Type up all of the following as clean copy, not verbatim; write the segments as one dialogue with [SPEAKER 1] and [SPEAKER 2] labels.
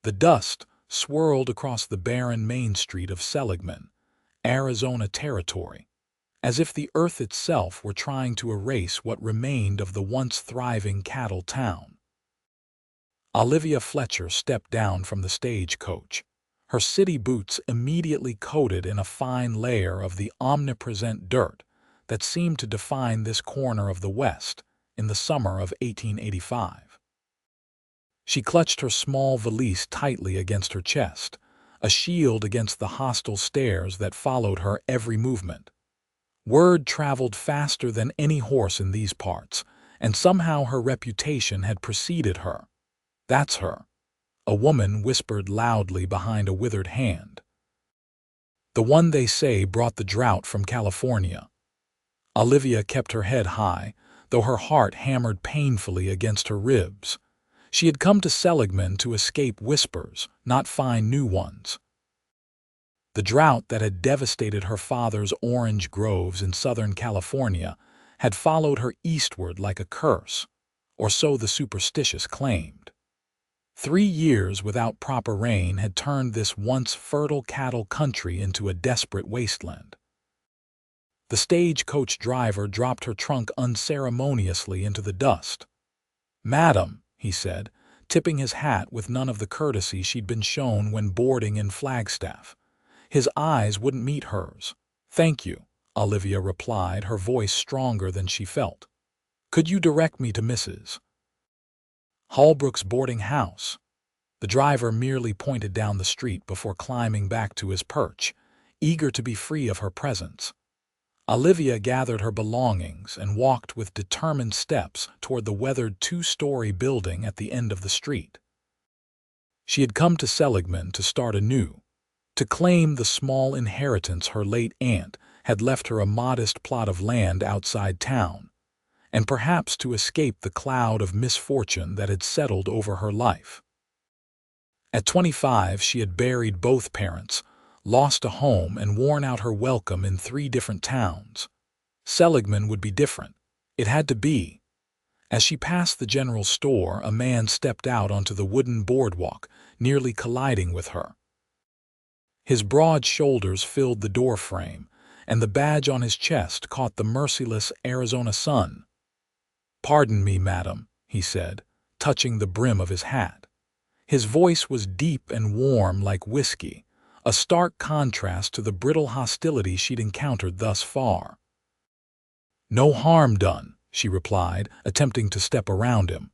[SPEAKER 1] The dust swirled across the barren main street of Seligman, Arizona territory, as if the earth itself were trying to erase what remained of the once thriving cattle town. Olivia Fletcher stepped down from the stagecoach, her city boots immediately coated in a fine layer of the omnipresent dirt that seemed to define this corner of the West in the summer of 1885. She clutched her small valise tightly against her chest, a shield against the hostile stares that followed her every movement. Word traveled faster than any horse in these parts, and somehow her reputation had preceded her. "That's her," a woman whispered loudly behind a withered hand. "The one they say brought the drought from California." Olivia kept her head high, though her heart hammered painfully against her ribs. She had come to Seligman to escape whispers, not find new ones. The drought that had devastated her father's orange groves in Southern California had followed her eastward like a curse, or so the superstitious claimed. 3 years without proper rain had turned this once fertile cattle country into a desperate wasteland. The stagecoach driver dropped her trunk unceremoniously into the dust. "Madam," he said, tipping his hat with none of the courtesy she'd been shown when boarding in Flagstaff. His eyes wouldn't meet hers. "Thank you," Olivia replied, her voice stronger than she felt. "Could you direct me to Mrs. Holbrook's boarding house?" The driver merely pointed down the street before climbing back to his perch, eager to be free of her presence. Olivia gathered her belongings and walked with determined steps toward the weathered 2-story building at the end of the street. She had come to Seligman to start anew, to claim the small inheritance her late aunt had left her, a modest plot of land outside town, and perhaps to escape the cloud of misfortune that had settled over her life. At 25, she had buried both parents, lost a home, and worn out her welcome in 3 different towns. Seligman would be different. It had to be. As she passed the general store, a man stepped out onto the wooden boardwalk, nearly colliding with her. His broad shoulders filled the doorframe, and the badge on his chest caught the merciless Arizona sun. "Pardon me, madam," he said, touching the brim of his hat. His voice was deep and warm like whiskey, a stark contrast to the brittle hostility she'd encountered thus far. "No harm done," she replied, attempting to step around him.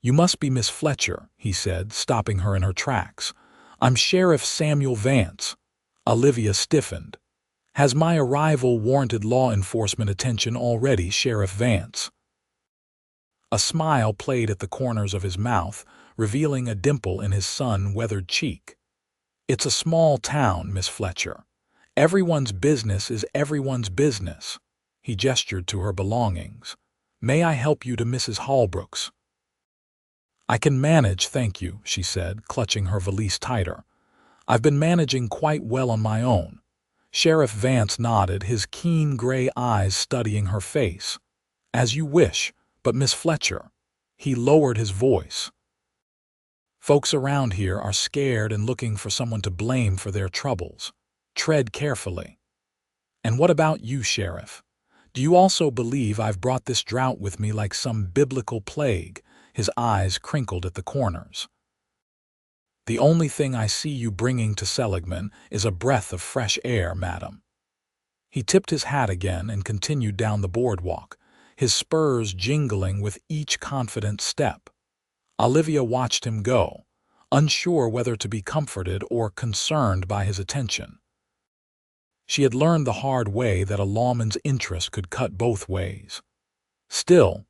[SPEAKER 1] "You must be Miss Fletcher," he said, stopping her in her tracks. "I'm Sheriff Samuel Vance." Olivia stiffened. "Has my arrival warranted law enforcement attention already, Sheriff Vance?" A smile played at the corners of his mouth, revealing a dimple in his sun-weathered cheek. "It's a small town, Miss Fletcher. Everyone's business is everyone's business." He gestured to her belongings. "May I help you to Mrs. Holbrook's?" "I can manage, thank you," she said, clutching her valise tighter. "I've been managing quite well on my own." Sheriff Vance nodded, his keen gray eyes studying her face. "As you wish, but Miss Fletcher." He lowered his voice. "Folks around here are scared and looking for someone to blame for their troubles. Tread carefully." "And what about you, Sheriff? Do you also believe I've brought this drought with me like some biblical plague?" His eyes crinkled at the corners. "The only thing I see you bringing to Seligman is a breath of fresh air, madam." He tipped his hat again and continued down the boardwalk, his spurs jingling with each confident step. Olivia watched him go, unsure whether to be comforted or concerned by his attention. She had learned the hard way that a lawman's interest could cut both ways. Still,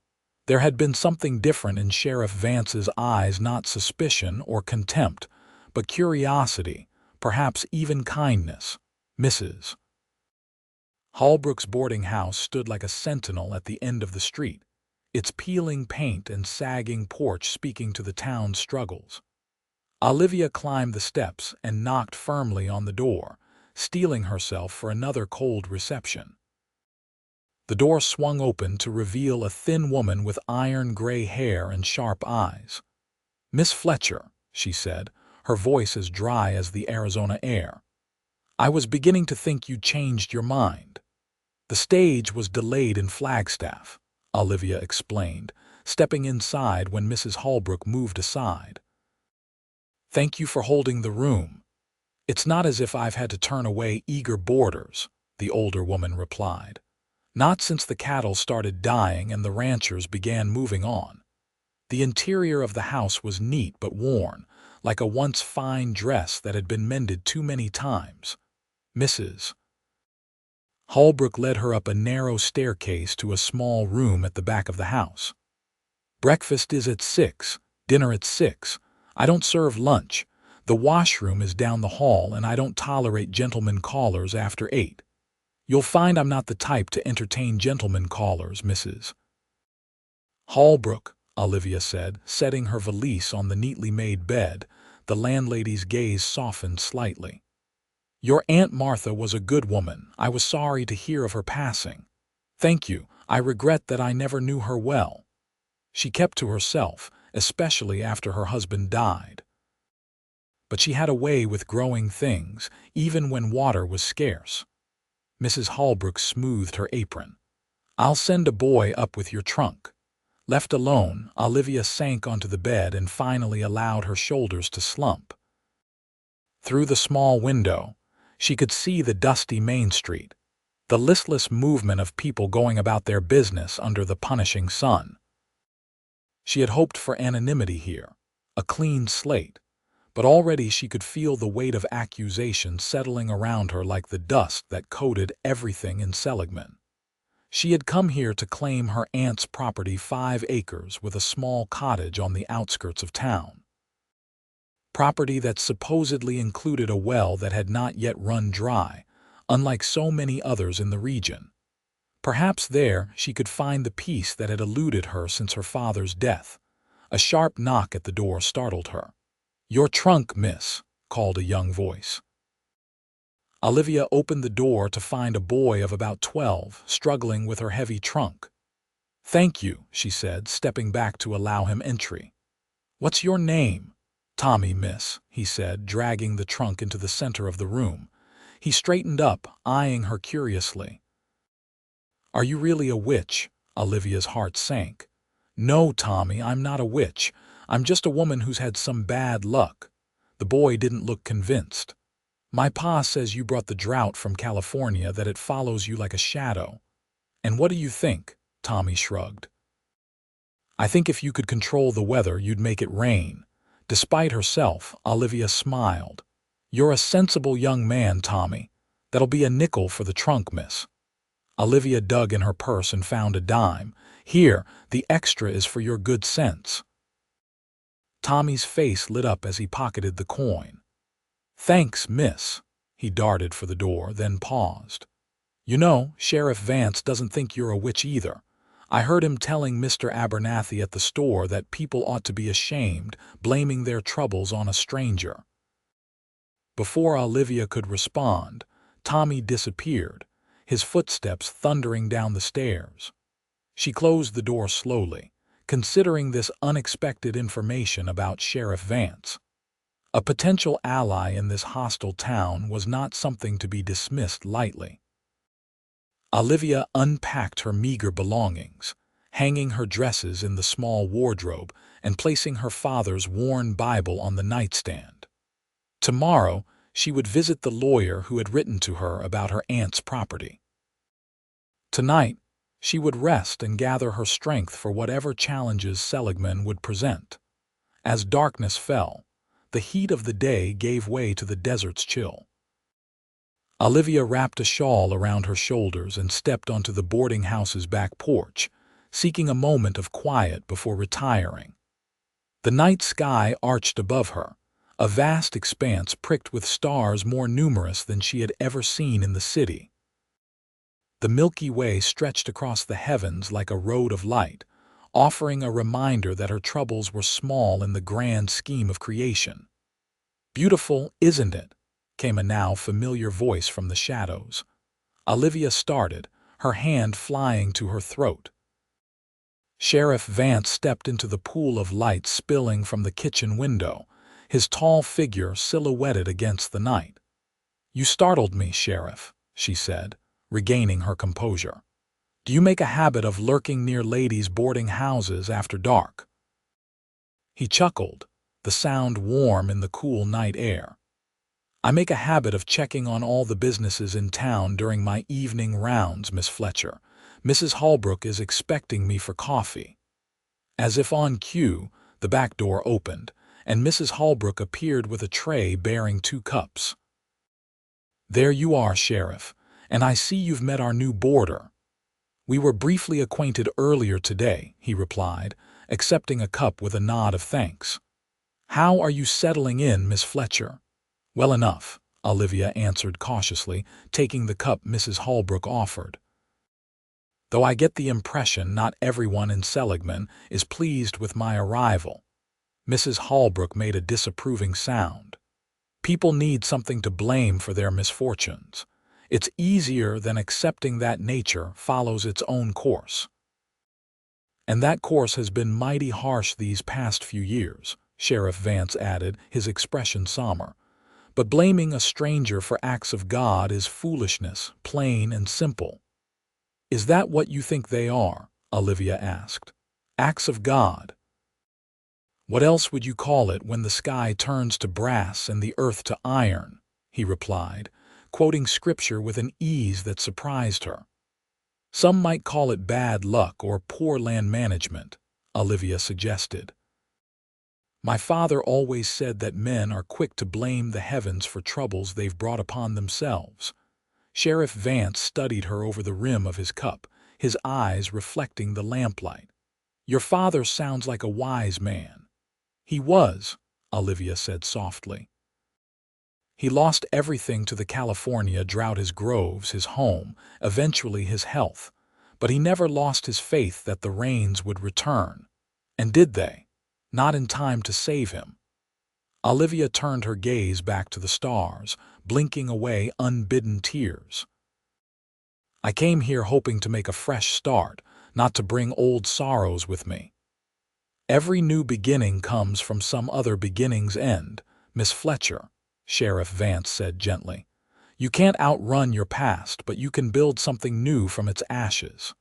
[SPEAKER 1] there had been something different in Sheriff Vance's eyes, not suspicion or contempt, but curiosity, perhaps even kindness. Mrs. Holbrook's boarding house stood like a sentinel at the end of the street, its peeling paint and sagging porch speaking to the town's struggles. Olivia climbed the steps and knocked firmly on the door, steeling herself for another cold reception. The door swung open to reveal a thin woman with iron-gray hair and sharp eyes. "Miss Fletcher," she said, her voice as dry as the Arizona air. "I was beginning to think you changed your mind." "The stage was delayed in Flagstaff," Olivia explained, stepping inside when Mrs. Holbrook moved aside. "Thank you for holding the room. It's not as if I've had to turn away eager boarders," the older woman replied. "Not since the cattle started dying and the ranchers began moving on." The interior of the house was neat but worn, like a once fine dress that had been mended too many times. Mrs. Holbrook led her up a narrow staircase to a small room at the back of the house. "Breakfast is at 6, dinner at 6. I don't serve lunch. The washroom is down the hall, and I don't tolerate gentlemen callers after 8. You'll find I'm not the type to entertain gentlemen callers, Mrs. Holbrook," Olivia said, setting her valise on the neatly made bed. The landlady's gaze softened slightly. "Your Aunt Martha was a good woman. I was sorry to hear of her passing." "Thank you. I regret that I never knew her well. She kept to herself, especially after her husband died. But she had a way with growing things, even when water was scarce." Mrs. Holbrook smoothed her apron. "I'll send a boy up with your trunk." Left alone, Olivia sank onto the bed and finally allowed her shoulders to slump. Through the small window, she could see the dusty Main Street, the listless movement of people going about their business under the punishing sun. She had hoped for anonymity here, a clean slate, but already she could feel the weight of accusation settling around her like the dust that coated everything in Seligman. She had come here to claim her aunt's property, 5 acres with a small cottage on the outskirts of town. Property that supposedly included a well that had not yet run dry, unlike so many others in the region. Perhaps there she could find the peace that had eluded her since her father's death. A sharp knock at the door startled her. "Your trunk, miss," called a young voice. Olivia opened the door to find a boy of about 12 struggling with her heavy trunk. "Thank you," she said, stepping back to allow him entry. "What's your name?" "Tommy, miss," he said, dragging the trunk into the center of the room. He straightened up, eyeing her curiously. "Are you really a witch?" Olivia's heart sank. "No, Tommy, I'm not a witch. I'm just a woman who's had some bad luck." The boy didn't look convinced. "My pa says you brought the drought from California, that it follows you like a shadow." "And what do you think?" Tommy shrugged. "I think if you could control the weather, you'd make it rain." Despite herself, Olivia smiled. "You're a sensible young man, Tommy. That'll be a nickel for the trunk, miss." Olivia dug in her purse and found a dime. "Here, the extra is for your good sense." Tommy's face lit up as he pocketed the coin. "Thanks, miss." He darted for the door, then paused. "You know, Sheriff Vance doesn't think you're a witch either. I heard him telling Mr. Abernathy at the store that people ought to be ashamed, blaming their troubles on a stranger." Before Olivia could respond, Tommy disappeared, his footsteps thundering down the stairs. She closed the door slowly, considering this unexpected information about Sheriff Vance. A potential ally in this hostile town was not something to be dismissed lightly. Olivia unpacked her meager belongings, hanging her dresses in the small wardrobe and placing her father's worn Bible on the nightstand. Tomorrow, she would visit the lawyer who had written to her about her aunt's property. Tonight, she would rest and gather her strength for whatever challenges Seligman would present. As darkness fell, the heat of the day gave way to the desert's chill. Olivia wrapped a shawl around her shoulders and stepped onto the boarding house's back porch, seeking a moment of quiet before retiring. The night sky arched above her, a vast expanse pricked with stars more numerous than she had ever seen in the city. The Milky Way stretched across the heavens like a road of light, offering a reminder that her troubles were small in the grand scheme of creation. "Beautiful, isn't it?" came a now familiar voice from the shadows. Olivia started, her hand flying to her throat. Sheriff Vance stepped into the pool of light spilling from the kitchen window, his tall figure silhouetted against the night. "You startled me, Sheriff," she said, regaining her composure. "Do you make a habit of lurking near ladies' boarding houses after dark?" He chuckled, the sound warm in the cool night air. "I make a habit of checking on all the businesses in town during my evening rounds, Miss Fletcher. Mrs. Holbrook is expecting me for coffee." As if on cue, the back door opened, and Mrs. Holbrook appeared with a tray bearing 2 cups. "There you are, Sheriff, and I see you've met our new boarder." "We were briefly acquainted earlier today," he replied, accepting a cup with a nod of thanks. "How are you settling in, Miss Fletcher?" "Well enough," Olivia answered cautiously, taking the cup Mrs. Holbrook offered. "Though I get the impression not everyone in Seligman is pleased with my arrival." Mrs. Holbrook made a disapproving sound. "People need something to blame for their misfortunes. It's easier than accepting that nature follows its own course. And that course has been mighty harsh these past few years," Sheriff Vance added, his expression somber. "But blaming a stranger for acts of God is foolishness, plain and simple." "Is that what you think they are?" Olivia asked. "Acts of God? What else would you call it when the sky turns to brass and the earth to iron?" he replied, quoting scripture with an ease that surprised her. "Some might call it bad luck or poor land management," Olivia suggested. "My father always said that men are quick to blame the heavens for troubles they've brought upon themselves." Sheriff Vance studied her over the rim of his cup, his eyes reflecting the lamplight. "Your father sounds like a wise man." "He was," Olivia said softly. "He lost everything to the California drought, his groves, his home, eventually his health. But he never lost his faith that the rains would return. And did they? Not in time to save him." Olivia turned her gaze back to the stars, blinking away unbidden tears. "I came here hoping to make a fresh start, not to bring old sorrows with me." "Every new beginning comes from some other beginning's end, Miss Fletcher," Sheriff Vance said gently. "You can't outrun your past, but you can build something new from its ashes."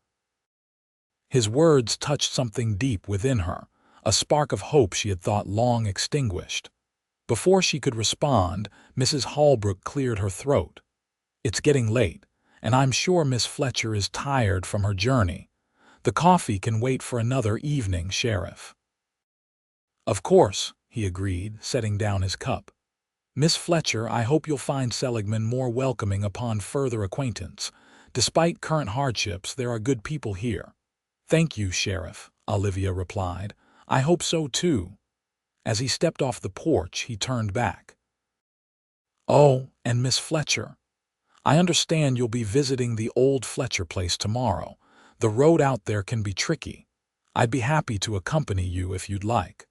[SPEAKER 1] His words touched something deep within her, a spark of hope she had thought long extinguished. Before she could respond, Mrs. Holbrook cleared her throat. "It's getting late, and I'm sure Miss Fletcher is tired from her journey. The coffee can wait for another evening, Sheriff." "Of course," he agreed, setting down his cup. "Miss Fletcher, I hope you'll find Seligman more welcoming upon further acquaintance. Despite current hardships, there are good people here." "Thank you, Sheriff," Olivia replied. "I hope so too." As he stepped off the porch, he turned back. "Oh, and Miss Fletcher, I understand you'll be visiting the old Fletcher place tomorrow. The road out there can be tricky. I'd be happy to accompany you if you'd like."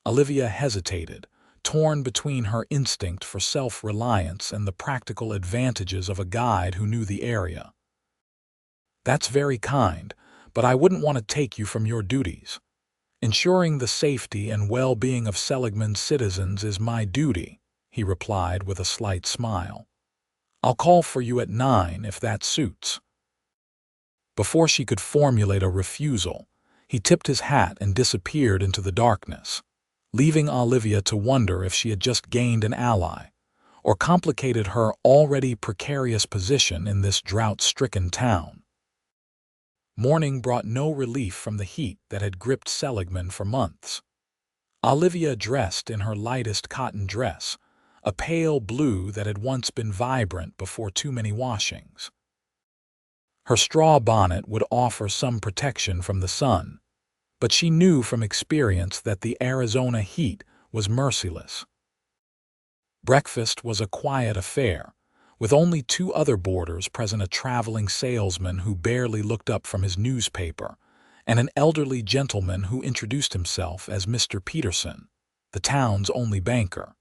[SPEAKER 1] Olivia hesitated, torn between her instinct for self-reliance and the practical advantages of a guide who knew the area. "That's very kind, but I wouldn't want to take you from your duties. Ensuring the safety and well-being of Seligman's citizens is my duty," he replied with a slight smile. "I'll call for you at 9 if that suits." Before she could formulate a refusal, he tipped his hat and disappeared into the darkness, leaving Olivia to wonder if she had just gained an ally, or complicated her already precarious position in this drought-stricken town. Morning brought no relief from the heat that had gripped Seligman for months. Olivia dressed in her lightest cotton dress, a pale blue that had once been vibrant before too many washings. Her straw bonnet would offer some protection from the sun, but she knew from experience that the Arizona heat was merciless. Breakfast was a quiet affair, with only 2 other boarders present: a traveling salesman who barely looked up from his newspaper, and an elderly gentleman who introduced himself as Mr. Peterson, the town's only banker.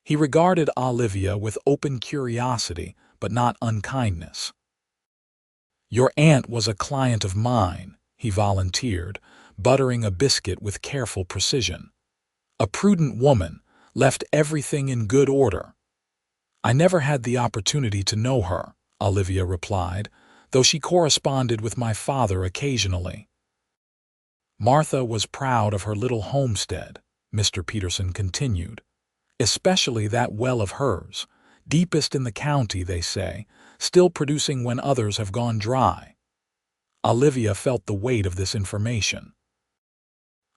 [SPEAKER 1] He regarded Olivia with open curiosity, but not unkindness. "Your aunt was a client of mine," he volunteered, buttering a biscuit with careful precision. "A prudent woman, left everything in good order. I never had the opportunity to know her, Olivia replied, though she corresponded with my father occasionally. Martha was proud of her little homestead, Mr. Peterson continued, especially that well of hers, deepest in the county, they say, still producing when others have gone dry. Olivia felt the weight of this information.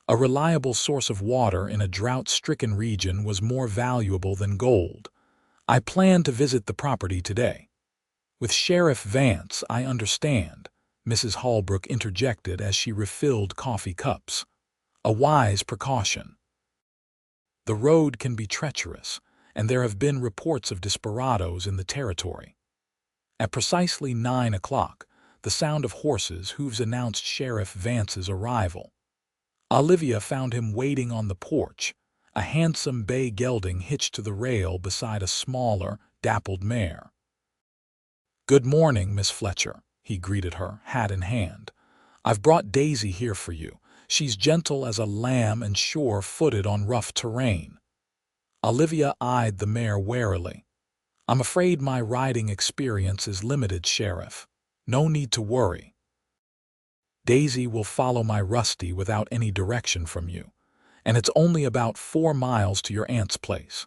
[SPEAKER 1] A reliable source of water in a drought-stricken region was more valuable than gold. I plan to visit the property today. With Sheriff Vance, I understand, Mrs. Holbrook interjected as she refilled coffee cups. A wise precaution. The road can be treacherous, and there have been reports of desperadoes in the territory. At precisely 9 o'clock, the sound of horses' hooves announced Sheriff Vance's arrival. Olivia found him waiting on the porch, a handsome bay gelding hitched to the rail beside a smaller, dappled mare. "Good morning, Miss Fletcher," he greeted her, hat in hand. "I've brought Daisy here for you. She's gentle as a lamb and sure-footed on rough terrain." Olivia eyed the mare warily. "I'm afraid my riding experience is limited, Sheriff. No need to worry. Daisy will follow my Rusty without any direction from you, and it's only about 4 miles to your aunt's place."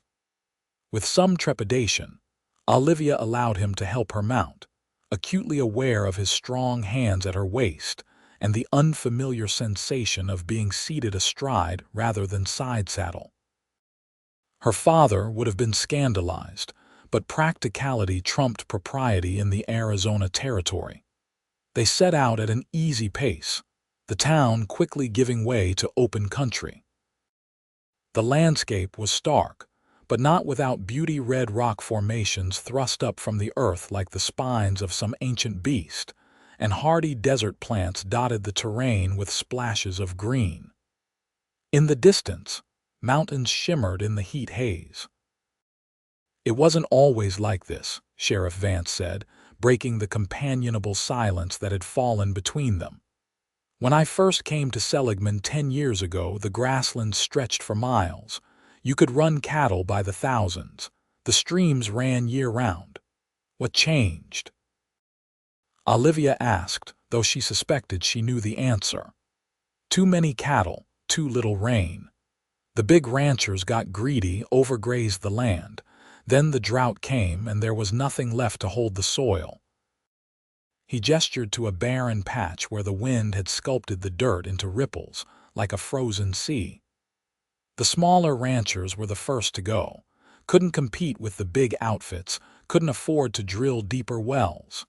[SPEAKER 1] With some trepidation, Olivia allowed him to help her mount, acutely aware of his strong hands at her waist and the unfamiliar sensation of being seated astride rather than side saddle. Her father would have been scandalized, but practicality trumped propriety in the Arizona territory. They set out at an easy pace, the town quickly giving way to open country. The landscape was stark, but not without beauty. Red rock formations thrust up from the earth like the spines of some ancient beast, and hardy desert plants dotted the terrain with splashes of green. In the distance, mountains shimmered in the heat haze. "It wasn't always like this," Sheriff Vance said, breaking the companionable silence that had fallen between them. "When I first came to Seligman 10 years ago, the grasslands stretched for miles. You could run cattle by the thousands. The streams ran year-round. What changed?" Olivia asked, though she suspected she knew the answer. "Too many cattle, too little rain. The big ranchers got greedy, overgrazed the land. Then the drought came, and there was nothing left to hold the soil." He gestured to a barren patch where the wind had sculpted the dirt into ripples, like a frozen sea. The smaller ranchers were the first to go, couldn't compete with the big outfits, couldn't afford to drill deeper wells.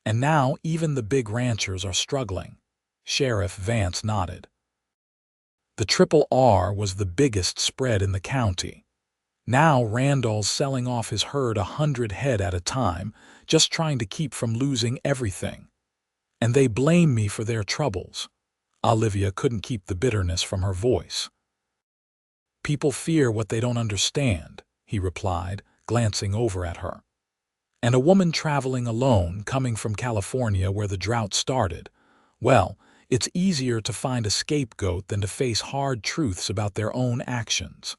[SPEAKER 1] And now even the big ranchers are struggling. Sheriff Vance nodded. The Triple R was the biggest spread in the county. Now Randall's selling off his herd 100 head at a time, just trying to keep from losing everything. And they blame me for their troubles. Olivia couldn't keep the bitterness from her voice. "People fear what they don't understand," he replied, glancing over at her. "And a woman traveling alone, coming from California where the drought started, well, it's easier to find a scapegoat than to face hard truths about their own actions.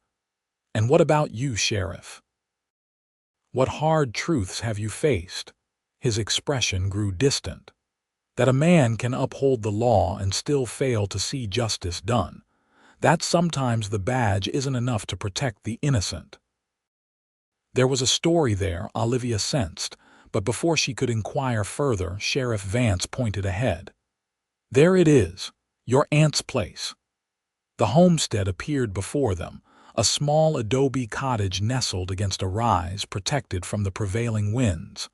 [SPEAKER 1] And what about you, Sheriff? What hard truths have you faced?" His expression grew distant. "That a man can uphold the law and still fail to see justice done. That sometimes the badge isn't enough to protect the innocent." There was a story there, Olivia sensed, but before she could inquire further, Sheriff Vance pointed ahead. "There it is, your aunt's place." The homestead appeared before them, a small adobe cottage nestled against a rise protected from the prevailing winds.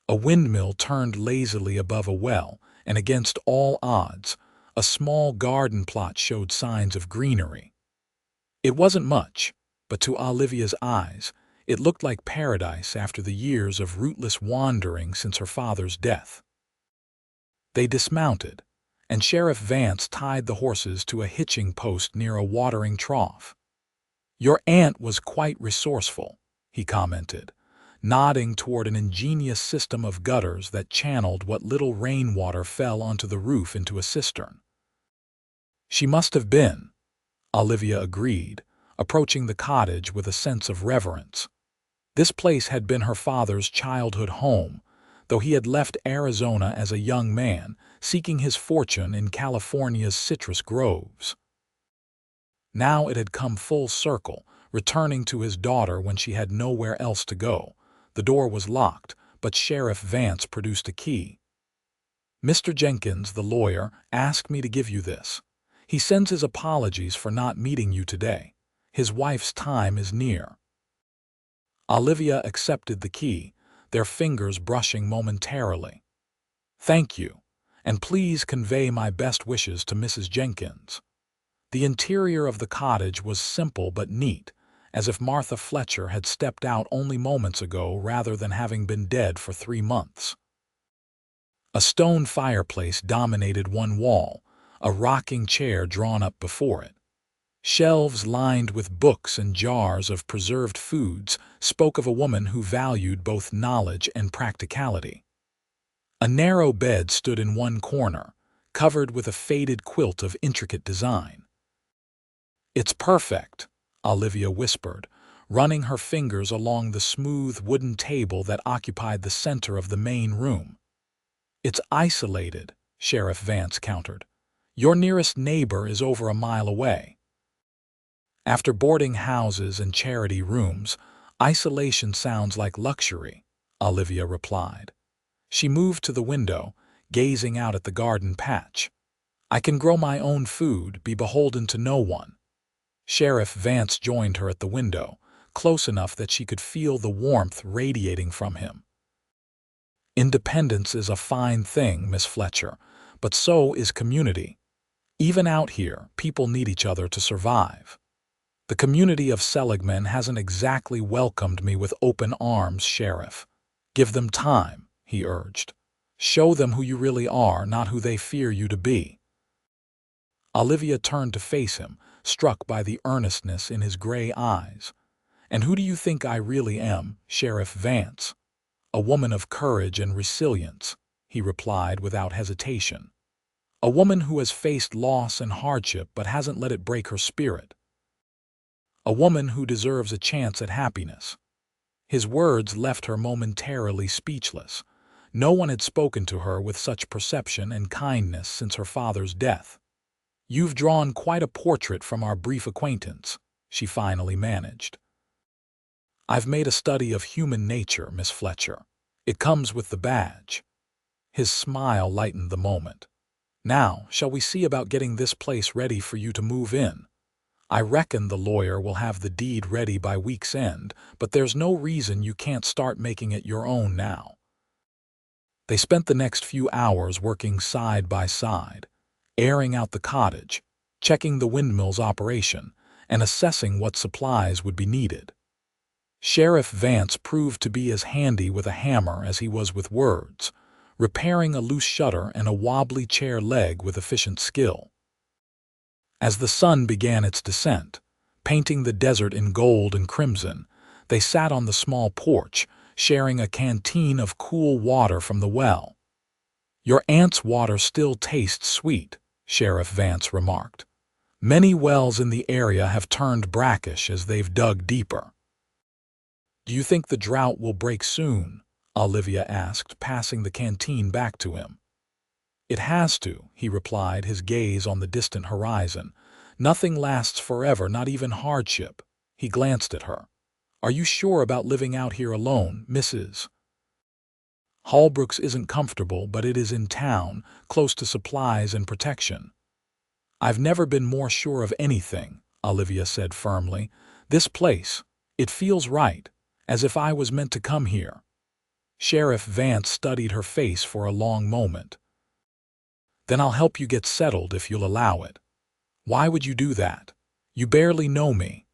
[SPEAKER 1] A windmill turned lazily above a well, and against all odds, a small garden plot showed signs of greenery. It wasn't much, but to Olivia's eyes, it looked like paradise after the years of rootless wandering since her father's death. They dismounted, and Sheriff Vance tied the horses to a hitching post near a watering trough. "Your aunt was quite resourceful," he commented, nodding toward an ingenious system of gutters that channeled what little rainwater fell onto the roof into a cistern. "She must have been," Olivia agreed, approaching the cottage with a sense of reverence. This place had been her father's childhood home, though he had left Arizona as a young man, seeking his fortune in California's citrus groves. Now it had come full circle, returning to his daughter when she had nowhere else to go. The door was locked, but Sheriff Vance produced a key. "Mr. Jenkins, the lawyer, asked me to give you this. He sends his apologies for not meeting you today. His wife's time is near." Olivia accepted the key, their fingers brushing momentarily. "Thank you, and please convey my best wishes to Mrs. Jenkins." The interior of the cottage was simple but neat, as if Martha Fletcher had stepped out only moments ago rather than having been dead for 3 months. A stone fireplace dominated one wall, a rocking chair drawn up before it. Shelves lined with books and jars of preserved foods spoke of a woman who valued both knowledge and practicality. A narrow bed stood in one corner, covered with a faded quilt of intricate design. "It's perfect," Olivia whispered, running her fingers along the smooth wooden table that occupied the center of the main room. "It's isolated," Sheriff Vance countered. "Your nearest neighbor is over a mile away." After boarding houses and charity rooms, isolation sounds like luxury, Olivia replied. She moved to the window, gazing out at the garden patch. "I can grow my own food, be beholden to no one." Sheriff Vance joined her at the window, close enough that she could feel the warmth radiating from him. "Independence is a fine thing, Miss Fletcher, but so is community. Even out here, people need each other to survive. The community of Seligman hasn't exactly welcomed me with open arms, Sheriff. Give them time," he urged. "Show them who you really are, not who they fear you to be." Olivia turned to face him, struck by the earnestness in his gray eyes. "And who do you think I really am, Sheriff Vance?" "A woman of courage and resilience," he replied without hesitation. "A woman who has faced loss and hardship but hasn't let it break her spirit. A woman who deserves a chance at happiness." His words left her momentarily speechless. No one had spoken to her with such perception and kindness since her father's death. "You've drawn quite a portrait from our brief acquaintance," she finally managed. "I've made a study of human nature, Miss Fletcher. It comes with the badge." His smile lightened the moment. "Now, shall we see about getting this place ready for you to move in? I reckon the lawyer will have the deed ready by week's end, but there's no reason you can't start making it your own now." They spent the next few hours working side by side, airing out the cottage, checking the windmill's operation, and assessing what supplies would be needed. Sheriff Vance proved to be as handy with a hammer as he was with words, repairing a loose shutter and a wobbly chair leg with efficient skill. As the sun began its descent, painting the desert in gold and crimson, they sat on the small porch, sharing a canteen of cool water from the well. "Your aunt's water still tastes sweet," Sheriff Vance remarked. "Many wells in the area have turned brackish as they've dug deeper." "Do you think the drought will break soon?" Olivia asked, passing the canteen back to him. "It has to," he replied, his gaze on the distant horizon. "Nothing lasts forever, not even hardship." He glanced at her. "Are you sure about living out here alone, Mrs.? Holbrook's isn't comfortable, but it is in town, close to supplies and protection." "I've never been more sure of anything," Olivia said firmly. "This place, it feels right, as if I was meant to come here." Sheriff Vance studied her face for a long moment. "Then I'll help you get settled if you'll allow it." "Why would you do that? You barely know me."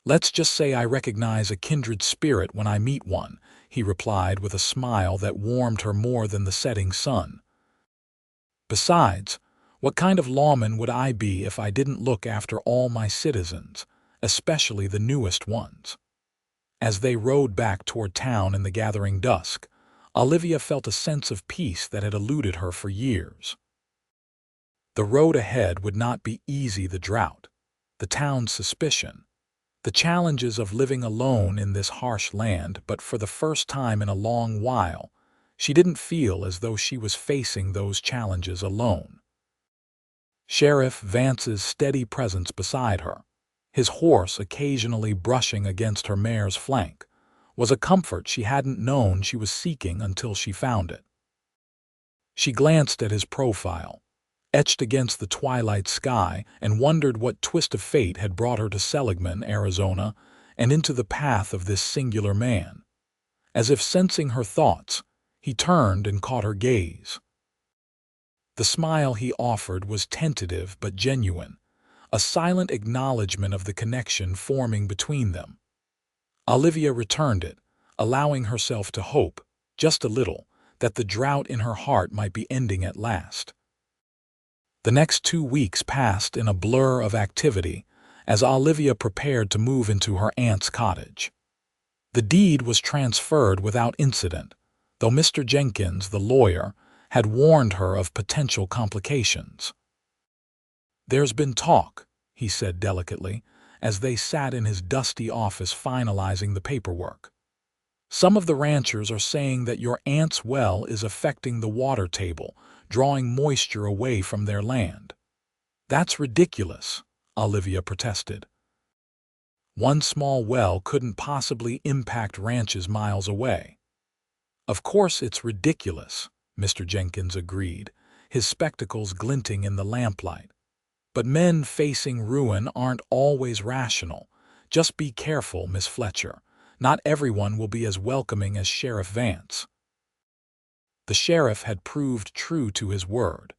[SPEAKER 1] "Let's just say I recognize a kindred spirit when I meet one," he replied with a smile that warmed her more than the setting sun. "Besides, what kind of lawman would I be if I didn't look after all my citizens, especially the newest ones?" As they rode back toward town in the gathering dusk, Olivia felt a sense of peace that had eluded her for years. The road ahead would not be easy. The drought, the town's suspicion, The challenges of living alone in this harsh land, but for the first time in a long while, she didn't feel as though she was facing those challenges alone. Sheriff Vance's steady presence beside her, his horse occasionally brushing against her mare's flank, was a comfort she hadn't known she was seeking until she found it. She glanced at his profile, etched against the twilight sky, and wondered what twist of fate had brought her to Seligman, Arizona, and into the path of this singular man. As if sensing her thoughts, he turned and caught her gaze. The smile he offered was tentative but genuine, a silent acknowledgment of the connection forming between them. Olivia returned it, allowing herself to hope, just a little, that the drought in her heart might be ending at last. The next 2 weeks passed in a blur of activity as Olivia prepared to move into her aunt's cottage. The deed was transferred without incident, though Mr. Jenkins, the lawyer, had warned her of potential complications. "There's been talk," he said delicately, as they sat in his dusty office finalizing the paperwork. "Some of the ranchers are saying that your aunt's well is affecting the water table, drawing moisture away from their land." "That's ridiculous," Olivia protested. "One small well couldn't possibly impact ranches miles away." "Of course it's ridiculous," Mr. Jenkins agreed, his spectacles glinting in the lamplight. "But men facing ruin aren't always rational. Just be careful, Miss Fletcher. Not everyone will be as welcoming as Sheriff Vance." The sheriff had proved true to his word,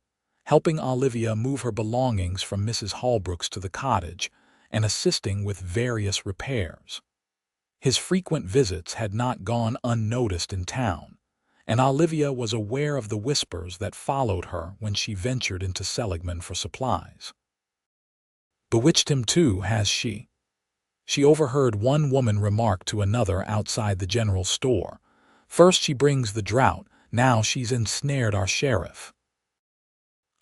[SPEAKER 1] helping Olivia move her belongings from Mrs. Holbrook's to the cottage and assisting with various repairs. His frequent visits had not gone unnoticed in town, and Olivia was aware of the whispers that followed her when she ventured into Seligman for supplies. "Bewitched him too, has she?" She overheard one woman remark to another outside the general store. "First she brings the drought, now she's ensnared our sheriff."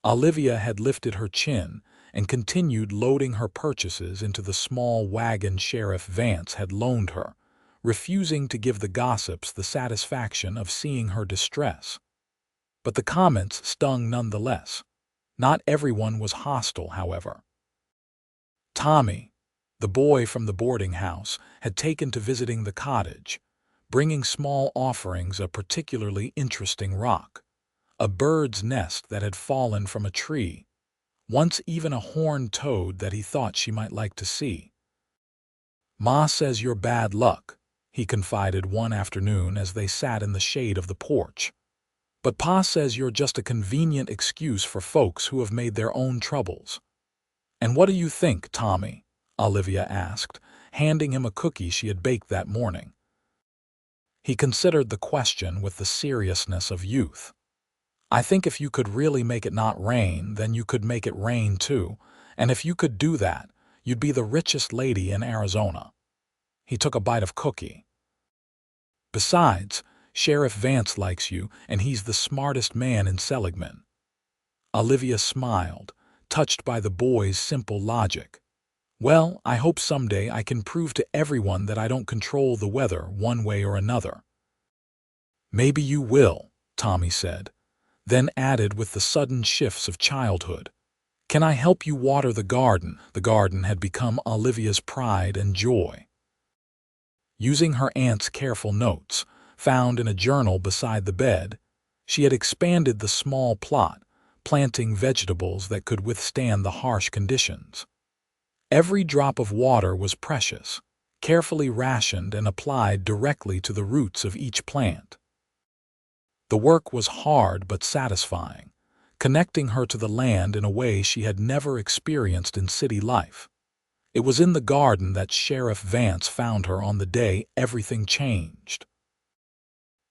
[SPEAKER 1] Olivia had lifted her chin and continued loading her purchases into the small wagon Sheriff Vance had loaned her, refusing to give the gossips the satisfaction of seeing her distress. But the comments stung nonetheless. Not everyone was hostile, however. Tommy, the boy from the boarding house, had taken to visiting the cottage, bringing small offerings a particularly interesting rock, a bird's nest that had fallen from a tree, once even a horned toad that he thought she might like to see. "Ma says you're bad luck," he confided one afternoon as they sat in the shade of the porch. "But Pa says you're just a convenient excuse for folks who have made their own troubles." "And what do you think, Tommy?" Olivia asked, handing him a cookie she had baked that morning. He considered the question with the seriousness of youth. "I think if you could really make it not rain, then you could make it rain too, and if you could do that, you'd be the richest lady in Arizona." He took a bite of cookie. "Besides, Sheriff Vance likes you, and he's the smartest man in Seligman." Olivia smiled, touched by the boy's simple logic. "Well, I hope someday I can prove to everyone that I don't control the weather one way or another." "Maybe you will," Tommy said, then added with the sudden shifts of childhood, "Can I help you water the garden?" The garden had become Olivia's pride and joy. Using her aunt's careful notes, found in a journal beside the bed, she had expanded the small plot, planting vegetables that could withstand the harsh conditions. Every drop of water was precious, carefully rationed and applied directly to the roots of each plant. The work was hard but satisfying, connecting her to the land in a way she had never experienced in city life. It was in the garden that Sheriff Vance found her on the day everything changed.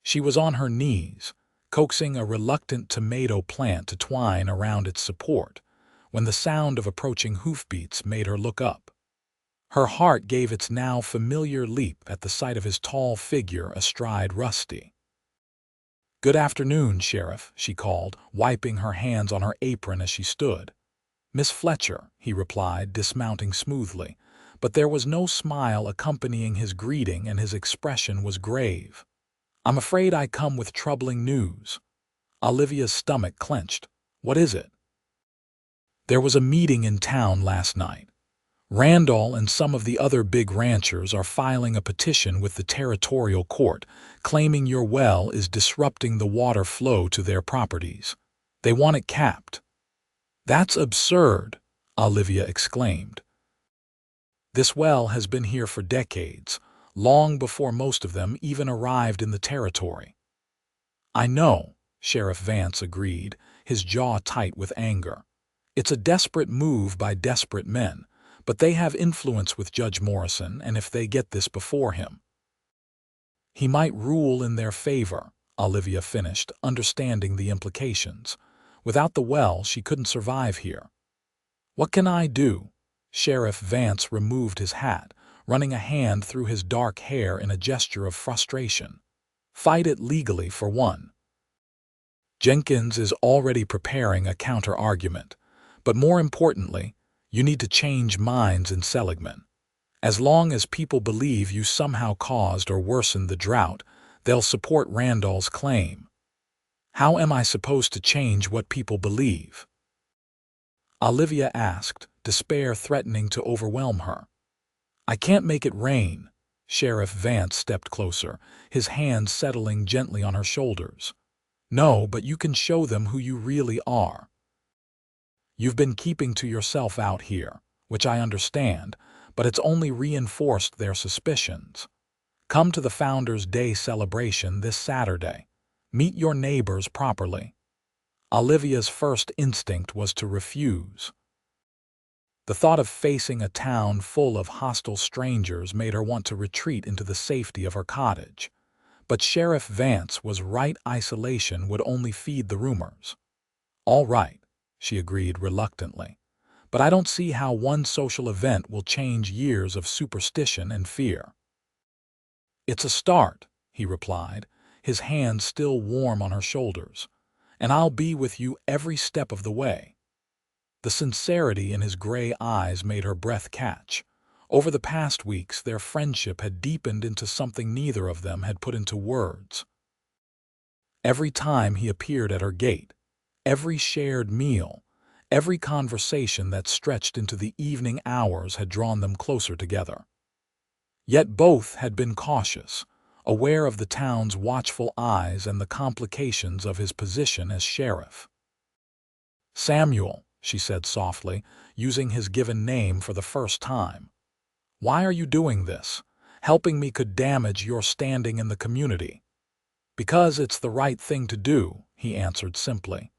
[SPEAKER 1] She was on her knees, coaxing a reluctant tomato plant to twine around its support, when the sound of approaching hoofbeats made her look up. Her heart gave its now familiar leap at the sight of his tall figure astride Rusty. "Good afternoon, Sheriff," she called, wiping her hands on her apron as she stood. "Miss Fletcher," he replied, dismounting smoothly, but there was no smile accompanying his greeting and his expression was grave. "I'm afraid I come with troubling news." Olivia's stomach clenched. "What is it?" "There was a meeting in town last night. Randall and some of the other big ranchers are filing a petition with the territorial court, claiming your well is disrupting the water flow to their properties. They want it capped." "That's absurd," Olivia exclaimed. "This well has been here for decades, long before most of them even arrived in the territory." "I know," Sheriff Vance agreed, his jaw tight with anger. "It's a desperate move by desperate men, but they have influence with Judge Morrison, and if they get this before him, he might rule in their favor," Olivia finished, understanding the implications. Without the well, she couldn't survive here. "What can I do?" Sheriff Vance removed his hat, running a hand through his dark hair in a gesture of frustration. "Fight it legally, for one. Jenkins is already preparing a counter-argument, but more importantly, you need to change minds in Seligman. As long as people believe you somehow caused or worsened the drought, they'll support Randall's claim." "How am I supposed to change what people believe?" Olivia asked, despair threatening to overwhelm her. "I can't make it rain." Sheriff Vance stepped closer, his hands settling gently on her shoulders. "No, but you can show them who you really are. You've been keeping to yourself out here, which I understand, but it's only reinforced their suspicions. Come to the Founders' Day celebration this Saturday. Meet your neighbors properly." Olivia's first instinct was to refuse. The thought of facing a town full of hostile strangers made her want to retreat into the safety of her cottage. But Sheriff Vance was right, isolation would only feed the rumors. "All right," she agreed reluctantly, "but I don't see how one social event will change years of superstition and fear." "It's a start," he replied, his hands still warm on her shoulders, "and I'll be with you every step of the way." The sincerity in his gray eyes made her breath catch. Over the past weeks, their friendship had deepened into something neither of them had put into words. Every time he appeared at her gate, every shared meal, every conversation that stretched into the evening hours had drawn them closer together. Yet both had been cautious, aware of the town's watchful eyes and the complications of his position as sheriff. "Samuel," she said softly, using his given name for the first time. "Why are you doing this? Helping me could damage your standing in the community." "Because it's the right thing to do," he answered simply.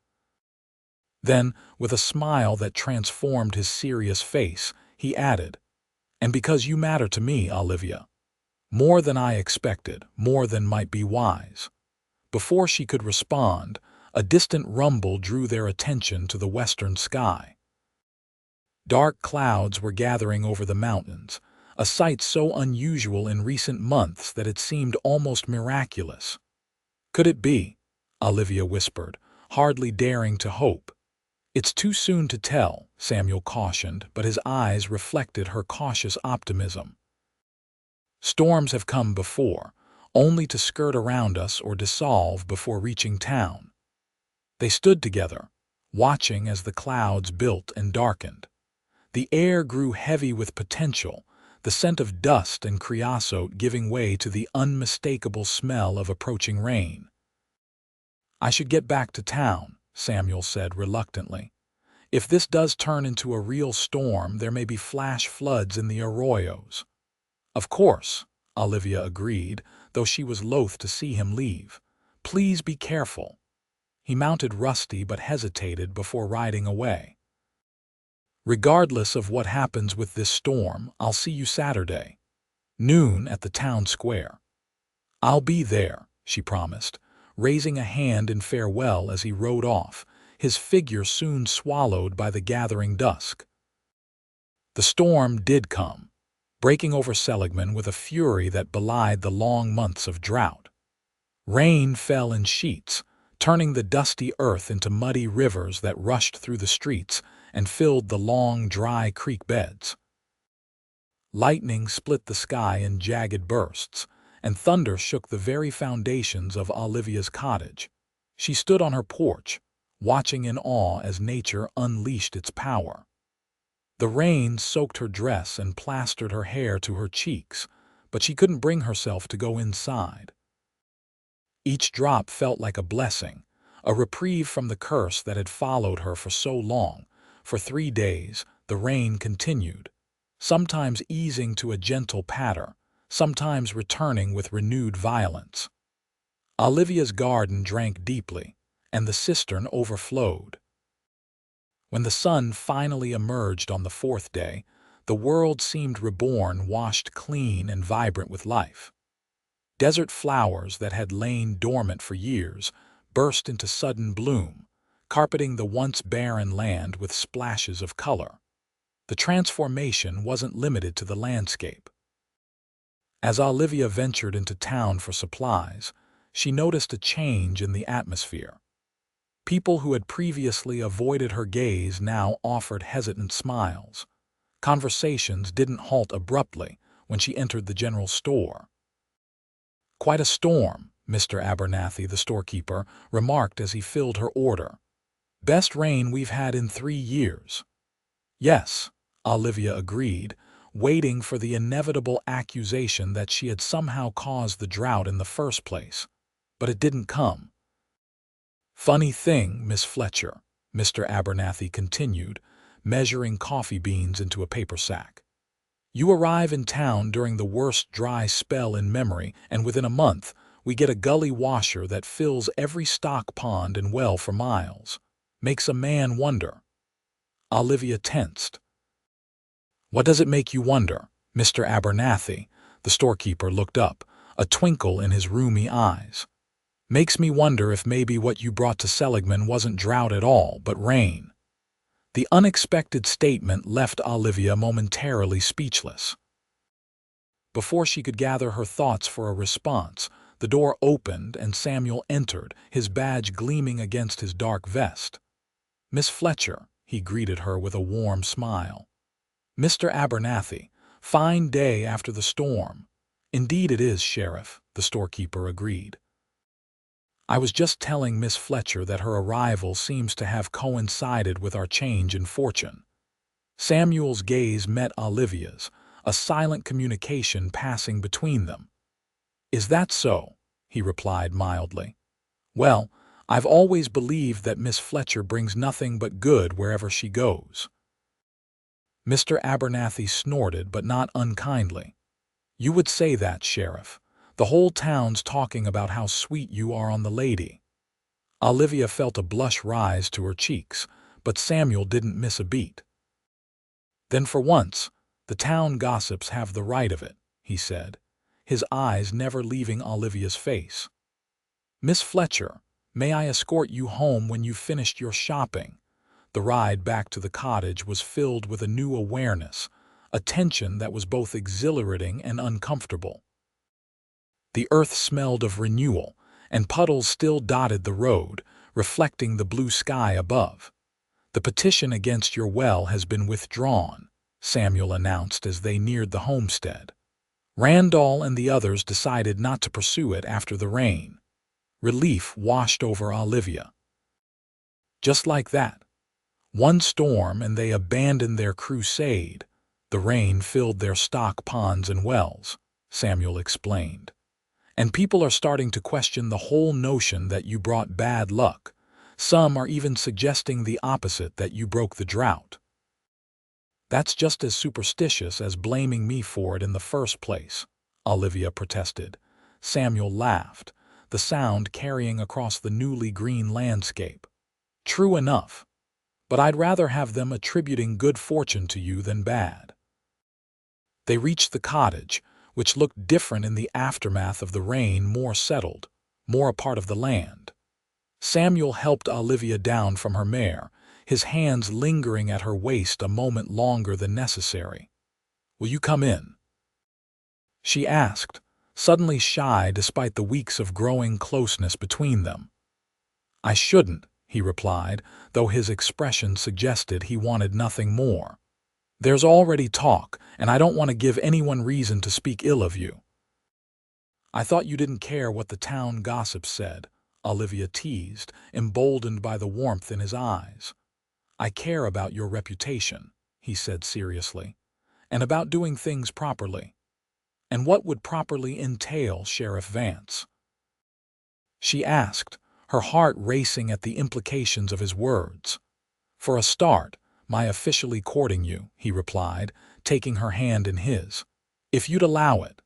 [SPEAKER 1] Then, with a smile that transformed his serious face, he added, "And because you matter to me, Olivia. More than I expected, more than might be wise." Before she could respond, a distant rumble drew their attention to the western sky. Dark clouds were gathering over the mountains, a sight so unusual in recent months that it seemed almost miraculous. "Could it be?" Olivia whispered, hardly daring to hope. "It's too soon to tell," Samuel cautioned, but his eyes reflected her cautious optimism. "Storms have come before, only to skirt around us or dissolve before reaching town." They stood together, watching as the clouds built and darkened. The air grew heavy with potential, the scent of dust and creosote giving way to the unmistakable smell of approaching rain. "I should get back to town," Samuel said reluctantly. "If this does turn into a real storm, there may be flash floods in the arroyos." "Of course," Olivia agreed, though she was loath to see him leave. "Please be careful." He mounted Rusty but hesitated before riding away. "Regardless of what happens with this storm, I'll see you Saturday. Noon at the town square." "I'll be there," she promised, raising a hand in farewell as he rode off, his figure soon swallowed by the gathering dusk. The storm did come, breaking over Seligman with a fury that belied the long months of drought. Rain fell in sheets, turning the dusty earth into muddy rivers that rushed through the streets and filled the long, dry creek beds. Lightning split the sky in jagged bursts, and thunder shook the very foundations of Olivia's cottage. She stood on her porch, watching in awe as nature unleashed its power. The rain soaked her dress and plastered her hair to her cheeks, but she couldn't bring herself to go inside. Each drop felt like a blessing, a reprieve from the curse that had followed her for so long. For 3 days, the rain continued, sometimes easing to a gentle patter, sometimes returning with renewed violence. Olivia's garden drank deeply, and the cistern overflowed. When the sun finally emerged on the 4th day, the world seemed reborn, washed clean and vibrant with life. Desert flowers that had lain dormant for years burst into sudden bloom, carpeting the once barren land with splashes of color. The transformation wasn't limited to the landscape. As Olivia ventured into town for supplies, she noticed a change in the atmosphere. People who had previously avoided her gaze now offered hesitant smiles. Conversations didn't halt abruptly when she entered the general store. "Quite a storm," Mr. Abernathy, the storekeeper, remarked as he filled her order. "Best rain we've had in 3 years." "Yes," Olivia agreed, waiting for the inevitable accusation that she had somehow caused the drought in the first place. But it didn't come. "Funny thing, Miss Fletcher," Mr. Abernathy continued, measuring coffee beans into a paper sack. "You arrive in town during the worst dry spell in memory, and within a month we get a gully washer that fills every stock pond and well for miles. Makes a man wonder." Olivia tensed. "What does it make you wonder?" Mr. Abernathy, the storekeeper, looked up, a twinkle in his rheumy eyes. "Makes me wonder if maybe what you brought to Seligman wasn't drought at all, but rain." The unexpected statement left Olivia momentarily speechless. Before she could gather her thoughts for a response, the door opened and Samuel entered, his badge gleaming against his dark vest. "Miss Fletcher," he greeted her with a warm smile. "Mr. Abernathy, fine day after the storm." "Indeed it is, Sheriff," the storekeeper agreed. "I was just telling Miss Fletcher that her arrival seems to have coincided with our change in fortune." Samuel's gaze met Olivia's, a silent communication passing between them. "Is that so?" he replied mildly. "Well, I've always believed that Miss Fletcher brings nothing but good wherever she goes." Mr. Abernathy snorted, but not unkindly. "You would say that, Sheriff. The whole town's talking about how sweet you are on the lady." Olivia felt a blush rise to her cheeks, but Samuel didn't miss a beat. "Then for once, the town gossips have the right of it," he said, his eyes never leaving Olivia's face. "Miss Fletcher, may I escort you home when you've finished your shopping?" The ride back to the cottage was filled with a new awareness, a tension that was both exhilarating and uncomfortable. The earth smelled of renewal, and puddles still dotted the road, reflecting the blue sky above. "The petition against your well has been withdrawn," Samuel announced as they neared the homestead. Randall and the others decided not to pursue it after the rain. Relief washed over Olivia. Just like that. One storm and they abandoned their crusade. "The rain filled their stock ponds and wells," Samuel explained. "And people are starting to question the whole notion that you brought bad luck. Some are even suggesting the opposite, that you broke the drought." "That's just as superstitious as blaming me for it in the first place," Olivia protested. Samuel laughed, the sound carrying across the newly green landscape. "True enough, but I'd rather have them attributing good fortune to you than bad." They reached the cottage, which looked different in the aftermath of the rain, more settled, more a part of the land. Samuel helped Olivia down from her mare, his hands lingering at her waist a moment longer than necessary. "Will you come in?" she asked, suddenly shy despite the weeks of growing closeness between them. "I shouldn't," he replied, though his expression suggested he wanted nothing more. There's already talk, and I don't want to give anyone reason to speak ill of you. I thought you didn't care what the town gossip said, Olivia teased, emboldened by the warmth in his eyes. I care about your reputation, he said seriously, and about doing things properly. And what would properly entail, Sheriff Vance? She asked, her heart racing at the implications of his words. For a start, my officially courting you, he replied, taking her hand in his. If you'd allow it.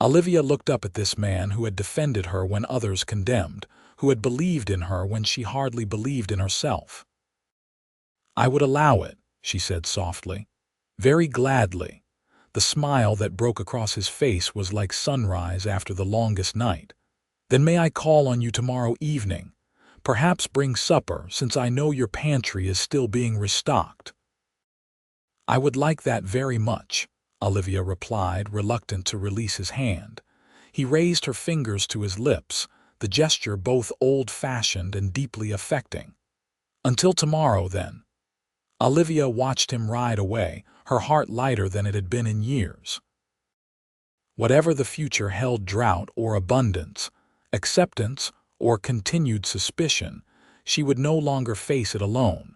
[SPEAKER 1] Olivia looked up at this man who had defended her when others condemned, who had believed in her when she hardly believed in herself. I would allow it, she said softly. Very gladly. The smile that broke across his face was like sunrise after the longest night. Then may I call on you tomorrow evening? Perhaps bring supper, since I know your pantry is still being restocked. I would like that very much, Olivia replied, reluctant to release his hand. He raised her fingers to his lips, the gesture both old-fashioned and deeply affecting. Until tomorrow, then. Olivia watched him ride away, her heart lighter than it had been in years. Whatever the future held, drought or abundance, acceptance or continued suspicion, she would no longer face it alone.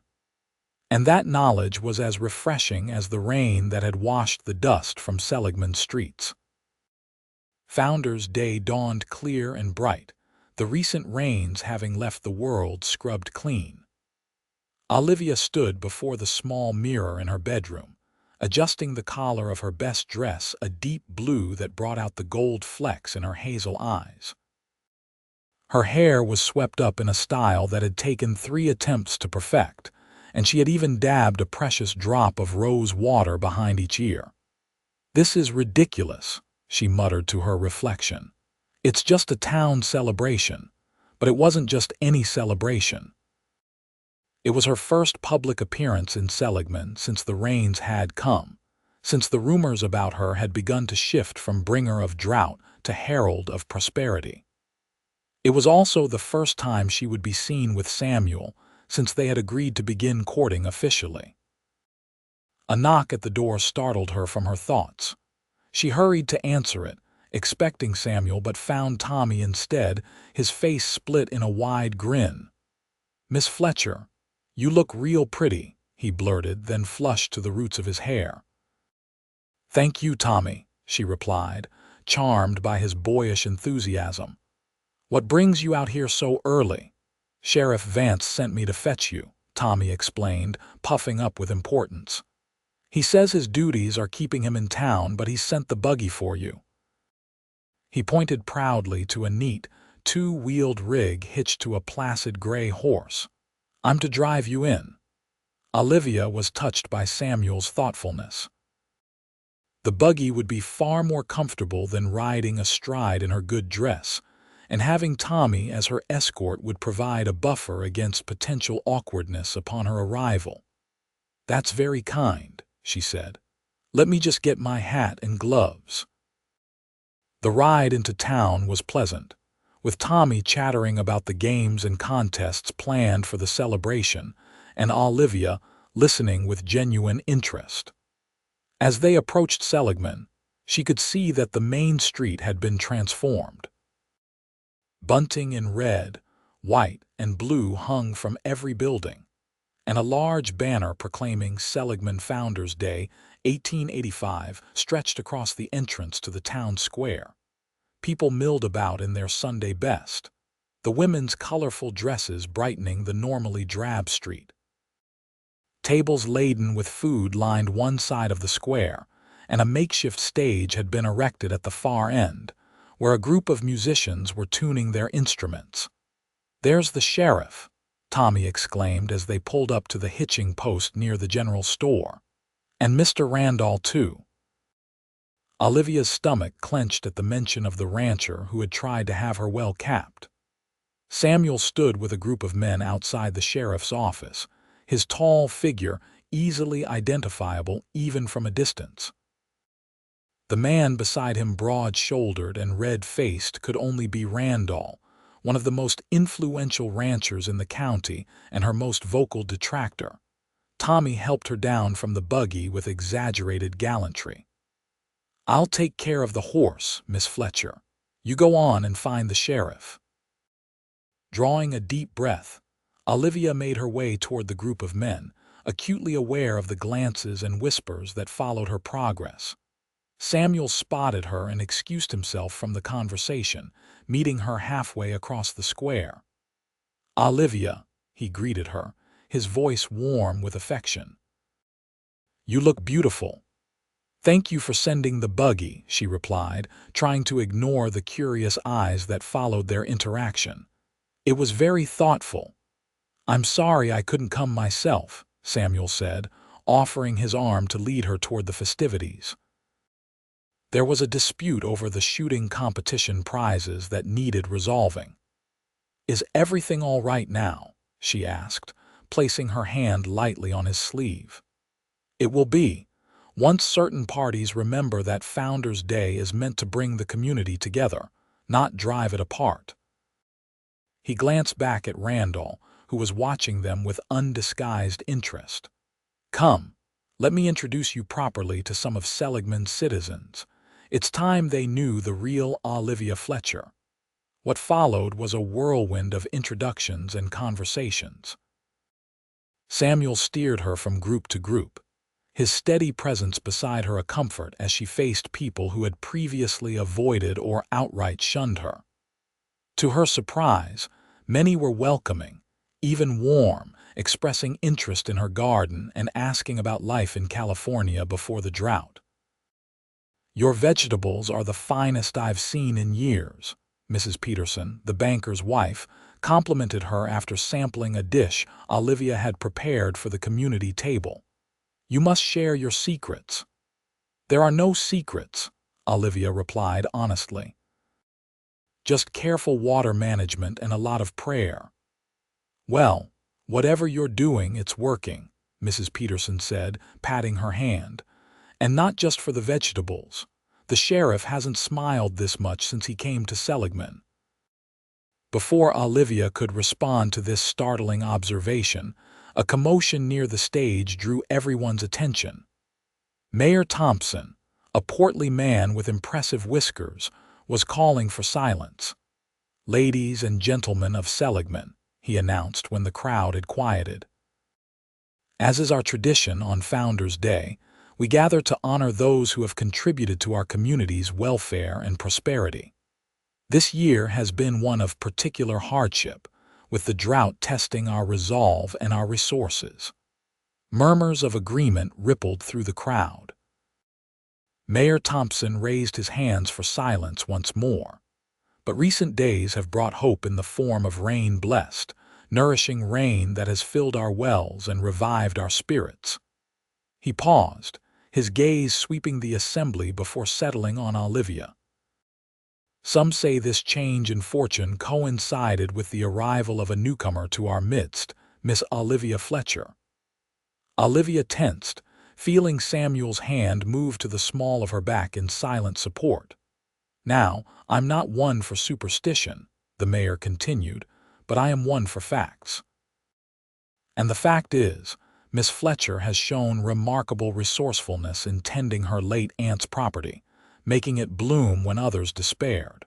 [SPEAKER 1] And that knowledge was as refreshing as the rain that had washed the dust from Seligman's streets. Founders' Day dawned clear and bright, the recent rains having left the world scrubbed clean. Olivia stood before the small mirror in her bedroom, adjusting the collar of her best dress, a deep blue that brought out the gold flecks in her hazel eyes. Her hair was swept up in a style that had taken 3 attempts to perfect, and she had even dabbed a precious drop of rose water behind each ear. This is ridiculous, she muttered to her reflection. It's just a town celebration, but it wasn't just any celebration. It was her first public appearance in Seligman since the rains had come, since the rumors about her had begun to shift from bringer of drought to herald of prosperity. It was also the first time she would be seen with Samuel since they had agreed to begin courting officially. A knock at the door startled her from her thoughts. She hurried to answer it, expecting Samuel, but found Tommy instead, his face split in a wide grin. "Miss Fletcher, you look real pretty," he blurted, then flushed to the roots of his hair. "Thank you, Tommy," she replied, charmed by his boyish enthusiasm. "What brings you out here so early?" "Sheriff Vance sent me to fetch you," Tommy explained, puffing up with importance. "He says his duties are keeping him in town, but he sent the buggy for you." He pointed proudly to a neat, 2-wheeled rig hitched to a placid gray horse. "I'm to drive you in." Olivia was touched by Samuel's thoughtfulness. The buggy would be far more comfortable than riding astride in her good dress, and having Tommy as her escort would provide a buffer against potential awkwardness upon her arrival. "That's very kind," she said. "Let me just get my hat and gloves." The ride into town was pleasant, with Tommy chattering about the games and contests planned for the celebration, and Olivia listening with genuine interest. As they approached Seligman, she could see that the main street had been transformed. Bunting in red, white, and blue hung from every building, and a large banner proclaiming Seligman Founders' Day, 1885, stretched across the entrance to the town square. People milled about in their Sunday best, the women's colorful dresses brightening the normally drab street. Tables laden with food lined one side of the square, and a makeshift stage had been erected at the far end, where a group of musicians were tuning their instruments. "There's the sheriff," Tommy exclaimed as they pulled up to the hitching post near the general store. "And Mr. Randall, too." Olivia's stomach clenched at the mention of the rancher who had tried to have her well capped. Samuel stood with a group of men outside the sheriff's office, his tall figure easily identifiable even from a distance. The man beside him, broad-shouldered and red-faced, could only be Randall, one of the most influential ranchers in the county and her most vocal detractor. Tommy helped her down from the buggy with exaggerated gallantry. "I'll take care of the horse, Miss Fletcher. You go on and find the sheriff." Drawing a deep breath, Olivia made her way toward the group of men, acutely aware of the glances and whispers that followed her progress. Samuel spotted her and excused himself from the conversation, meeting her halfway across the square. "Olivia," he greeted her, his voice warm with affection. "You look beautiful." "Thank you for sending the buggy," she replied, trying to ignore the curious eyes that followed their interaction. "It was very thoughtful." "I'm sorry I couldn't come myself," Samuel said, offering his arm to lead her toward the festivities. There was a dispute over the shooting competition prizes that needed resolving. "Is everything all right now?" she asked, placing her hand lightly on his sleeve. "It will be, once certain parties remember that Founders' Day is meant to bring the community together, not drive it apart." He glanced back at Randall, who was watching them with undisguised interest. "Come, let me introduce you properly to some of Seligman's citizens. It's time they knew the real Olivia Fletcher." What followed was a whirlwind of introductions and conversations. Samuel steered her from group to group, his steady presence beside her a comfort as she faced people who had previously avoided or outright shunned her. To her surprise, many were welcoming, even warm, expressing interest in her garden and asking about life in California before the drought. "Your vegetables are the finest I've seen in years," Mrs. Peterson, the banker's wife, complimented her after sampling a dish Olivia had prepared for the community table. "You must share your secrets." "There are no secrets," Olivia replied honestly. "Just careful water management and a lot of prayer." "Well, whatever you're doing, it's working," Mrs. Peterson said, patting her hand. "And not just for the vegetables. The sheriff hasn't smiled this much since he came to Seligman." Before Olivia could respond to this startling observation, a commotion near the stage drew everyone's attention. Mayor Thompson, a portly man with impressive whiskers, was calling for silence. "Ladies and gentlemen of Seligman," he announced when the crowd had quieted. "As is our tradition on Founders' Day, we gather to honor those who have contributed to our community's welfare and prosperity. This year has been one of particular hardship, with the drought testing our resolve and our resources." Murmurs of agreement rippled through the crowd. Mayor Thompson raised his hands for silence once more. "But recent days have brought hope in the form of rain blessed, nourishing rain that has filled our wells and revived our spirits." He paused, his gaze sweeping the assembly before settling on Olivia. "Some say this change in fortune coincided with the arrival of a newcomer to our midst, Miss Olivia Fletcher." Olivia tensed, feeling Samuel's hand move to the small of her back in silent support. "Now, I'm not one for superstition," the mayor continued, "but I am one for facts. And the fact is, Miss Fletcher has shown remarkable resourcefulness in tending her late aunt's property, making it bloom when others despaired.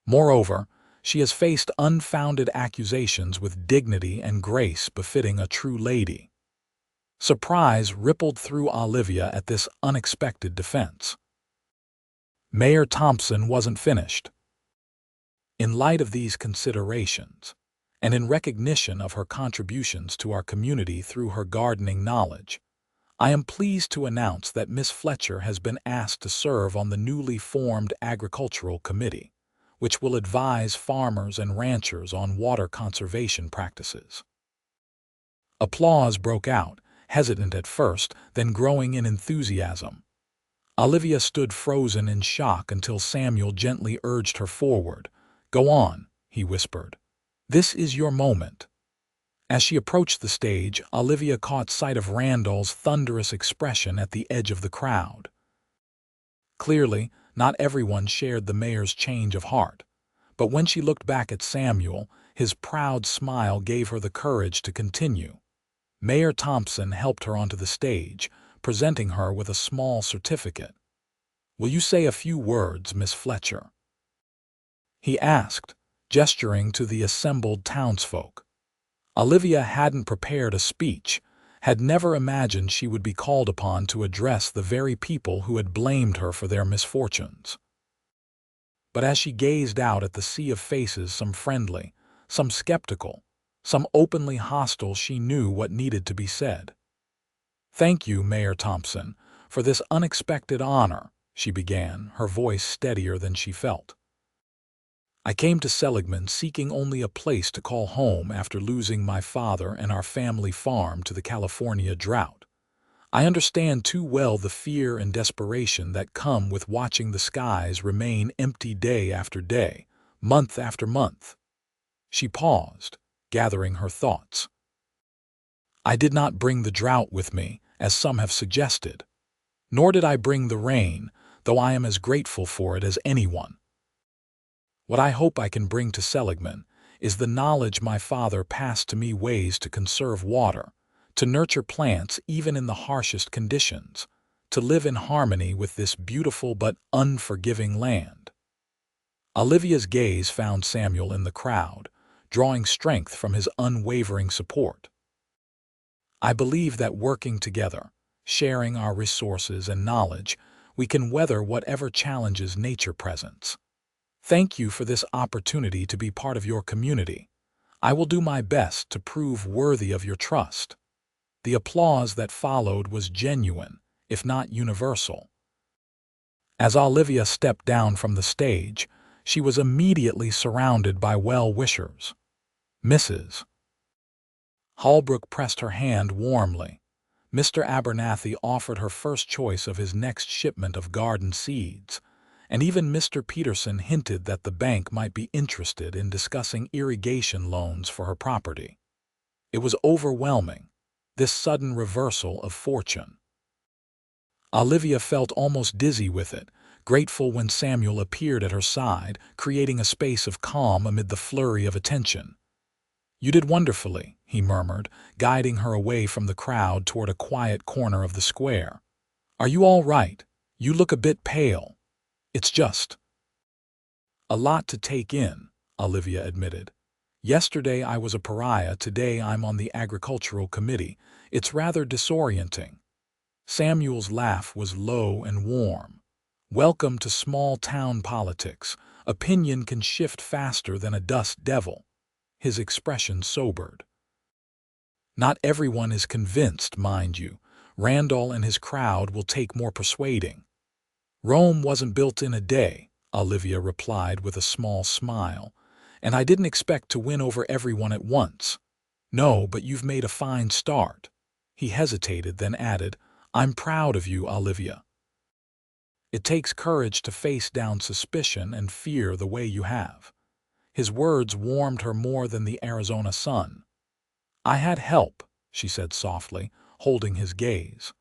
[SPEAKER 1] Moreover, she has faced unfounded accusations with dignity and grace befitting a true lady." Surprise rippled through Olivia at this unexpected defense. Mayor Thompson wasn't finished. "In light of these considerations, and in recognition of her contributions to our community through her gardening knowledge, I am pleased to announce that Miss Fletcher has been asked to serve on the newly formed Agricultural Committee, which will advise farmers and ranchers on water conservation practices." Applause broke out, hesitant at first, then growing in enthusiasm. Olivia stood frozen in shock until Samuel gently urged her forward. "Go on," he whispered. "This is your moment." As she approached the stage, Olivia caught sight of Randall's thunderous expression at the edge of the crowd. Clearly, not everyone shared the mayor's change of heart, but when she looked back at Samuel, his proud smile gave her the courage to continue. Mayor Thompson helped her onto the stage, presenting her with a small certificate. "Will you say a few words, Miss Fletcher?" he asked, gesturing to the assembled townsfolk. Olivia hadn't prepared a speech, had never imagined she would be called upon to address the very people who had blamed her for their misfortunes. But as she gazed out at the sea of faces, some friendly, some skeptical, some openly hostile, she knew what needed to be said. "Thank you, Mayor Thompson, for this unexpected honor," she began, her voice steadier than she felt. "I came to Seligman seeking only a place to call home after losing my father and our family farm to the California drought. I understand too well the fear and desperation that come with watching the skies remain empty day after day, month after month." She paused, gathering her thoughts. "I did not bring the drought with me, as some have suggested. Nor did I bring the rain, though I am as grateful for it as anyone. What I hope I can bring to Seligman is the knowledge my father passed to me, ways to conserve water, to nurture plants even in the harshest conditions, to live in harmony with this beautiful but unforgiving land." Olivia's gaze found Samuel in the crowd, drawing strength from his unwavering support. "I believe that working together, sharing our resources and knowledge, we can weather whatever challenges nature presents. Thank you for this opportunity to be part of your community. I will do my best to prove worthy of your trust." The applause that followed was genuine, if not universal. As Olivia stepped down from the stage, she was immediately surrounded by well-wishers. Mrs. Holbrook pressed her hand warmly. Mr. Abernathy offered her first choice of his next shipment of garden seeds, and even Mr. Peterson hinted that the bank might be interested in discussing irrigation loans for her property. It was overwhelming, this sudden reversal of fortune. Olivia felt almost dizzy with it, grateful when Samuel appeared at her side, creating a space of calm amid the flurry of attention. "You did wonderfully," he murmured, guiding her away from the crowd toward a quiet corner of the square. "Are you all right? You look a bit pale." "It's just a lot to take in," Olivia admitted. "Yesterday I was a pariah, today I'm on the agricultural committee. It's rather disorienting." Samuel's laugh was low and warm. "Welcome to small-town politics. Opinion can shift faster than a dust devil." His expression sobered. "Not everyone is convinced, mind you. Randall and his crowd will take more persuading." "Rome wasn't built in a day," Olivia replied with a small smile, "and I didn't expect to win over everyone at once." "No, but you've made a fine start." He hesitated, then added, "I'm proud of you, Olivia. It takes courage to face down suspicion and fear the way you have." His words warmed her more than the Arizona sun. "I had help," she said softly, holding his gaze.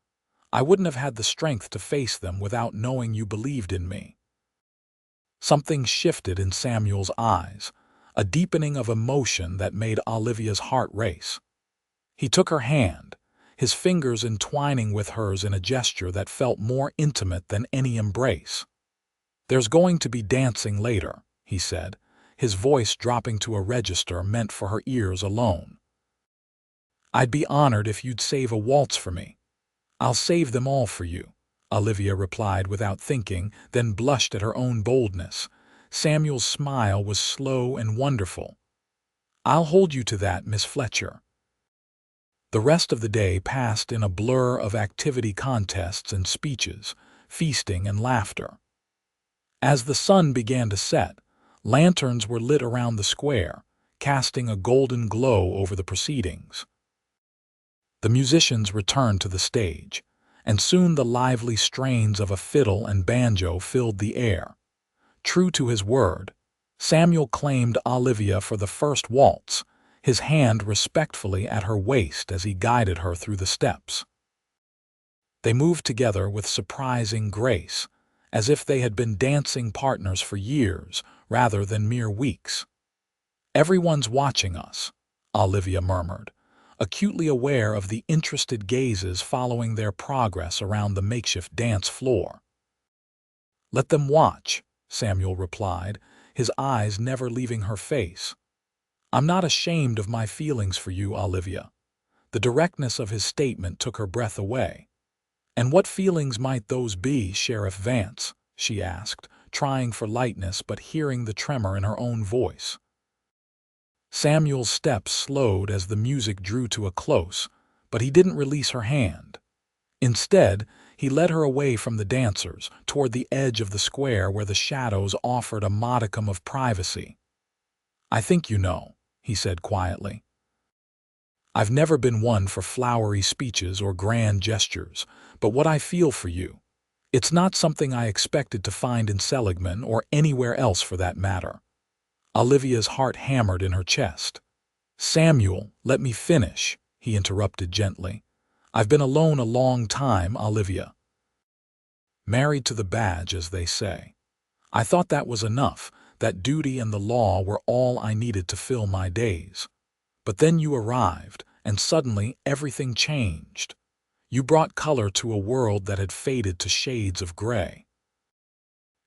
[SPEAKER 1] "I wouldn't have had the strength to face them without knowing you believed in me." Something shifted in Samuel's eyes, a deepening of emotion that made Olivia's heart race. He took her hand, his fingers entwining with hers in a gesture that felt more intimate than any embrace. "There's going to be dancing later," he said, his voice dropping to a register meant for her ears alone. "I'd be honored if you'd save a waltz for me." "I'll save them all for you," Olivia replied without thinking, then blushed at her own boldness. Samuel's smile was slow and wonderful. "I'll hold you to that, Miss Fletcher." The rest of the day passed in a blur of activity, contests and speeches, feasting and laughter. As the sun began to set, lanterns were lit around the square, casting a golden glow over the proceedings. The musicians returned to the stage, and soon the lively strains of a fiddle and banjo filled the air. True to his word, Samuel claimed Olivia for the first waltz, his hand respectfully at her waist as he guided her through the steps. They moved together with surprising grace, as if they had been dancing partners for years rather than mere weeks. "Everyone's watching us," Olivia murmured, acutely aware of the interested gazes following their progress around the makeshift dance floor. "Let them watch," Samuel replied, his eyes never leaving her face. "I'm not ashamed of my feelings for you, Olivia." The directness of his statement took her breath away. "And what feelings might those be, Sheriff Vance?" she asked, trying for lightness but hearing the tremor in her own voice. Samuel's steps slowed as the music drew to a close, but he didn't release her hand. Instead, he led her away from the dancers, toward the edge of the square where the shadows offered a modicum of privacy. "I think you know," he said quietly. "I've never been one for flowery speeches or grand gestures, but what I feel for you, it's not something I expected to find in Seligman or anywhere else for that matter." Olivia's heart hammered in her chest. "Samuel, let me finish," he interrupted gently. "I've been alone a long time, Olivia. Married to the badge, as they say. I thought that was enough, that duty and the law were all I needed to fill my days. But then you arrived, and suddenly everything changed. You brought color to a world that had faded to shades of gray."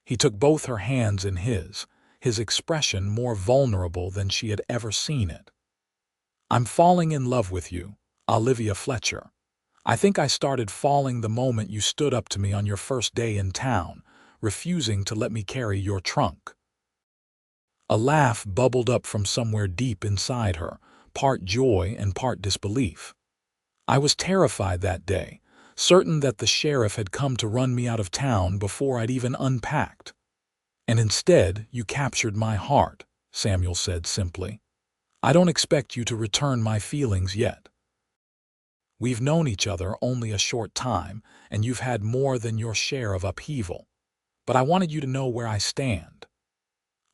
[SPEAKER 1] He took both her hands in his expression more vulnerable than she had ever seen it. "I'm falling in love with you, Olivia Fletcher. I think I started falling the moment you stood up to me on your first day in town, refusing to let me carry your trunk." A laugh bubbled up from somewhere deep inside her, part joy and part disbelief. "I was terrified that day, certain that the sheriff had come to run me out of town before I'd even unpacked. And instead, you captured my heart," Samuel said simply. "I don't expect you to return my feelings yet. We've known each other only a short time, and you've had more than your share of upheaval. But I wanted you to know where I stand."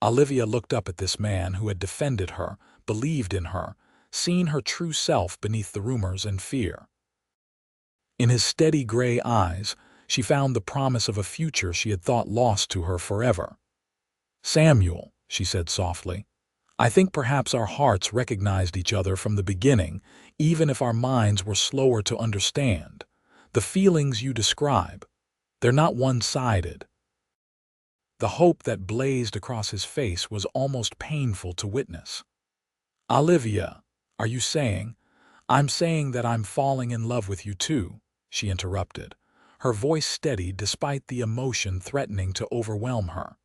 [SPEAKER 1] Olivia looked up at this man who had defended her, believed in her, seen her true self beneath the rumors and fear. In his steady gray eyes, she found the promise of a future she had thought lost to her forever. "Samuel," she said softly, "I think perhaps our hearts recognized each other from the beginning, even if our minds were slower to understand. The feelings you describe, they're not one-sided." The hope that blazed across his face was almost painful to witness. "Olivia, are you saying—" "I'm saying that I'm falling in love with you too," she interrupted, her voice steady despite the emotion threatening to overwhelm her.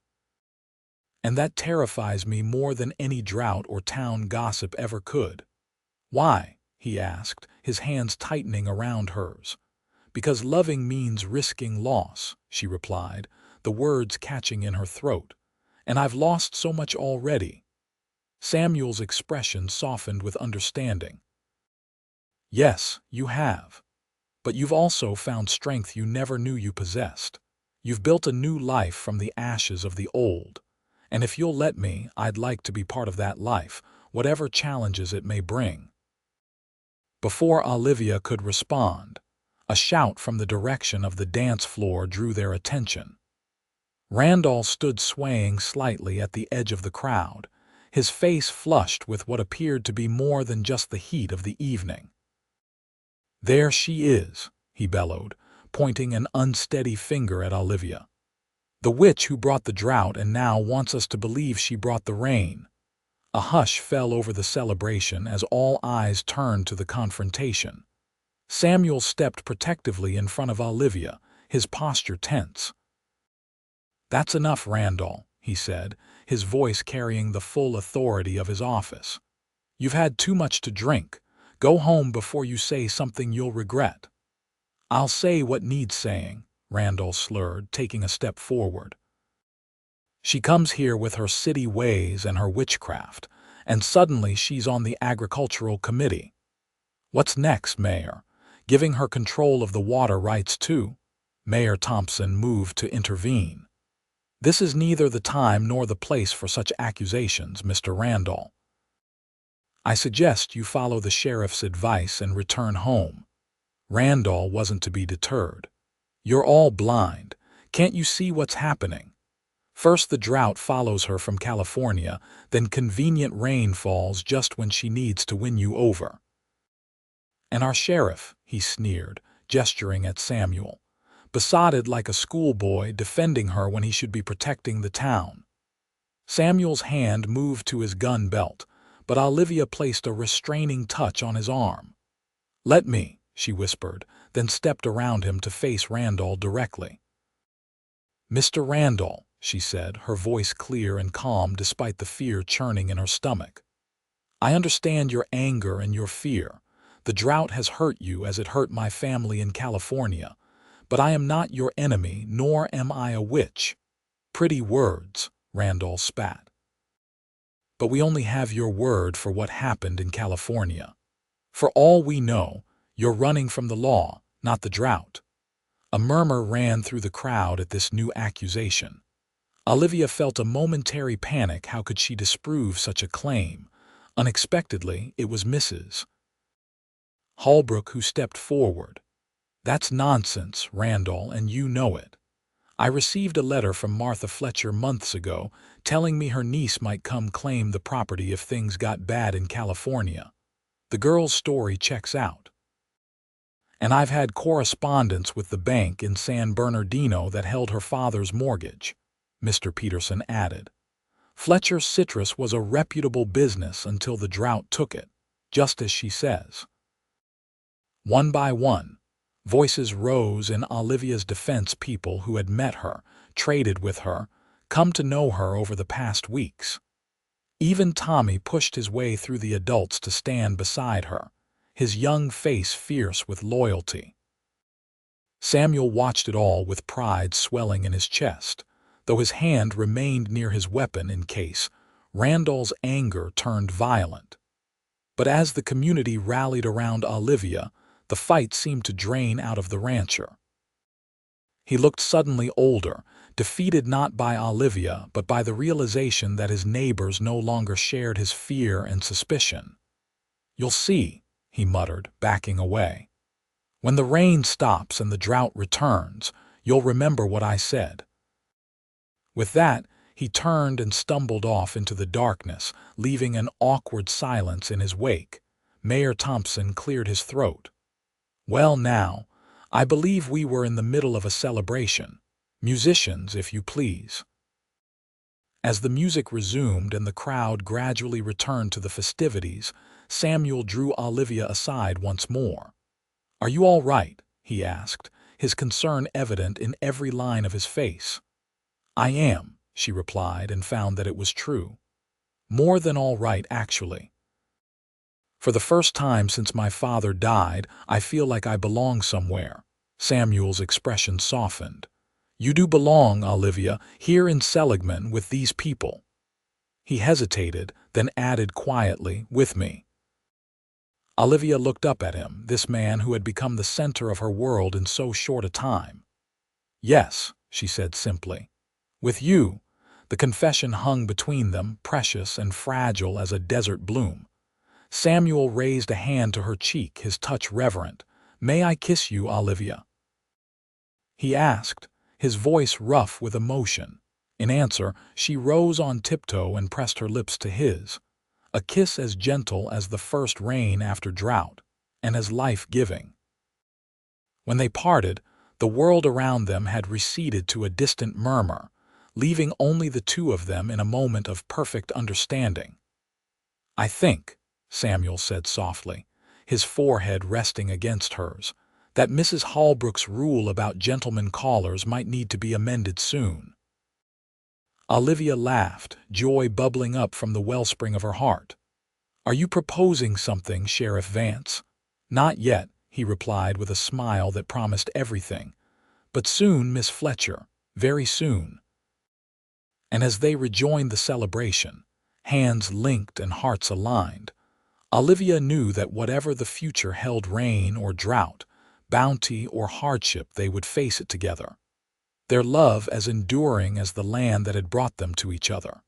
[SPEAKER 1] "And that terrifies me more than any drought or town gossip ever could." "Why?" he asked, his hands tightening around hers. "Because loving means risking loss," she replied, the words catching in her throat. "And I've lost so much already." Samuel's expression softened with understanding. "Yes, you have. But you've also found strength you never knew you possessed. You've built a new life from the ashes of the old. And if you'll let me, I'd like to be part of that life, whatever challenges it may bring." Before Olivia could respond, a shout from the direction of the dance floor drew their attention. Randall stood swaying slightly at the edge of the crowd, his face flushed with what appeared to be more than just the heat of the evening. "There she is," he bellowed, pointing an unsteady finger at Olivia. "The witch who brought the drought and now wants us to believe she brought the rain." A hush fell over the celebration as all eyes turned to the confrontation. Samuel stepped protectively in front of Olivia, his posture tense. "That's enough, Randall," he said, his voice carrying the full authority of his office. "You've had too much to drink. Go home before you say something you'll regret." "I'll say what needs saying," Randall slurred, taking a step forward. "She comes here with her city ways and her witchcraft, and suddenly she's on the agricultural committee. What's next, Mayor? Giving her control of the water rights too?" Mayor Thompson moved to intervene. "This is neither the time nor the place for such accusations, Mr. Randall. I suggest you follow the sheriff's advice and return home." Randall wasn't to be deterred. "You're all blind. Can't you see what's happening? First the drought follows her from California, then convenient rain falls just when she needs to win you over. And our sheriff, he sneered, gesturing at Samuel, besotted like a schoolboy defending her when he should be protecting the town. Samuel's hand moved to his gun belt, but Olivia placed a restraining touch on his arm. "Let me," she whispered, then stepped around him to face Randall directly. "Mr. Randall," she said, her voice clear and calm despite the fear churning in her stomach. "I understand your anger and your fear. The drought has hurt you as it hurt my family in California, but I am not your enemy, nor am I a witch." "Pretty words," Randall spat. "But we only have your word for what happened in California. For all we know, you're running from the law, not the drought." A murmur ran through the crowd at this new accusation. Olivia felt a momentary panic. How could she disprove such a claim? Unexpectedly, it was Mrs. Holbrook who stepped forward. "That's nonsense, Randall, and you know it. I received a letter from Martha Fletcher months ago telling me her niece might come claim the property if things got bad in California. The girl's story checks out. And I've had correspondence with the bank in San Bernardino that held her father's mortgage," Mr. Peterson added. "Fletcher Citrus was a reputable business until the drought took it, just as she says." One by one, voices rose in Olivia's defense. People who had met her, traded with her, come to know her over the past weeks. Even Tommy pushed his way through the adults to stand beside her, his young face fierce with loyalty. Samuel watched it all with pride swelling in his chest, though his hand remained near his weapon in case. Randall's anger turned violent. But as the community rallied around Olivia, the fight seemed to drain out of the rancher. He looked suddenly older, defeated not by Olivia but by the realization that his neighbors no longer shared his fear and suspicion. "You'll see," he muttered, backing away. "When the rain stops and the drought returns, you'll remember what I said." With that, he turned and stumbled off into the darkness, leaving an awkward silence in his wake. Mayor Thompson cleared his throat. "Well now, I believe we were in the middle of a celebration. Musicians, if you please." As the music resumed and the crowd gradually returned to the festivities, Samuel drew Olivia aside once more. "Are you all right?" he asked, his concern evident in every line of his face. "I am," she replied, and found that it was true. "More than all right, actually. For the first time since my father died, I feel like I belong somewhere." Samuel's expression softened. "You do belong, Olivia, here in Seligman with these people." He hesitated, then added quietly, "with me." Olivia looked up at him, this man who had become the center of her world in so short a time. "Yes," she said simply. "With you." The confession hung between them, precious and fragile as a desert bloom. Samuel raised a hand to her cheek, his touch reverent. "May I kiss you, Olivia?" he asked, his voice rough with emotion. In answer, she rose on tiptoe and pressed her lips to his. A kiss as gentle as the first rain after drought, and as life-giving. When they parted, the world around them had receded to a distant murmur, leaving only the two of them in a moment of perfect understanding. "I think," Samuel said softly, his forehead resting against hers, "that Mrs. Holbrook's rule about gentlemen callers might need to be amended soon." Olivia laughed, joy bubbling up from the wellspring of her heart. "Are you proposing something, Sheriff Vance?" "Not yet," he replied with a smile that promised everything. "But soon, Miss Fletcher, very soon." And as they rejoined the celebration, hands linked and hearts aligned, Olivia knew that whatever the future held, rain or drought, bounty or hardship, they would face it together. Their love as enduring as the land that had brought them to each other.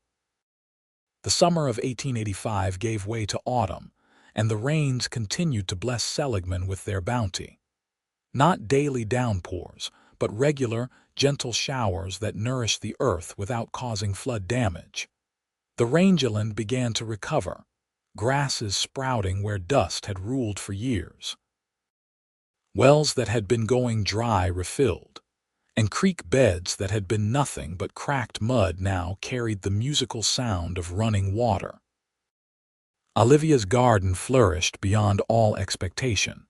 [SPEAKER 1] The summer of 1885 gave way to autumn, and the rains continued to bless Seligman with their bounty. Not daily downpours, but regular, gentle showers that nourished the earth without causing flood damage. The rangeland began to recover, grasses sprouting where dust had ruled for years. wells that had been going dry refilled, and creek beds that had been nothing but cracked mud now carried the musical sound of running water. Olivia's garden flourished beyond all expectation,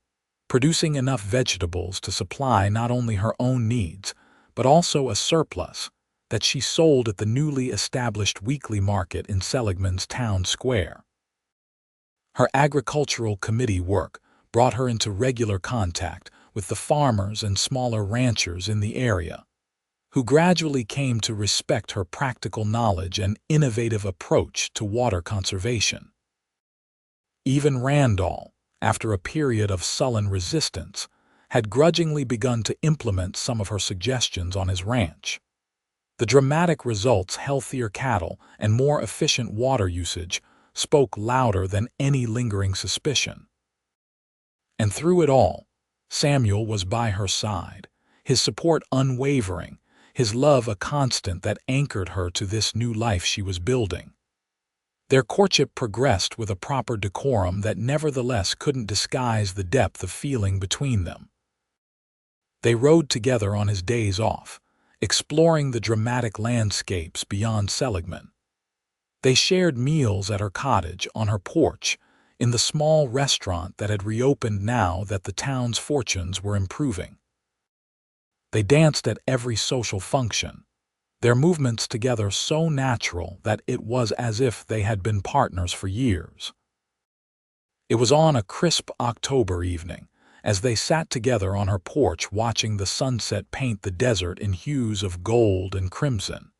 [SPEAKER 1] producing enough vegetables to supply not only her own needs, but also a surplus that she sold at the newly established weekly market in Seligman's town square. Her agricultural committee work brought her into regular contact with the farmers and smaller ranchers in the area, who gradually came to respect her practical knowledge and innovative approach to water conservation. Even Randall, after a period of sullen resistance, had grudgingly begun to implement some of her suggestions on his ranch. The dramatic results, healthier cattle and more efficient water usage, spoke louder than any lingering suspicion. And through it all, Samuel was by her side, his support unwavering, his love a constant that anchored her to this new life she was building. Their courtship progressed with a proper decorum that nevertheless couldn't disguise the depth of feeling between them. They rode together on his days off, exploring the dramatic landscapes beyond Seligman. They shared meals at her cottage, on her porch, in the small restaurant that had reopened now that the town's fortunes were improving. They danced at every social function, their movements together so natural that it was as if they had been partners for years. It was on a crisp October evening, as they sat together on her porch watching the sunset paint the desert in hues of gold and crimson,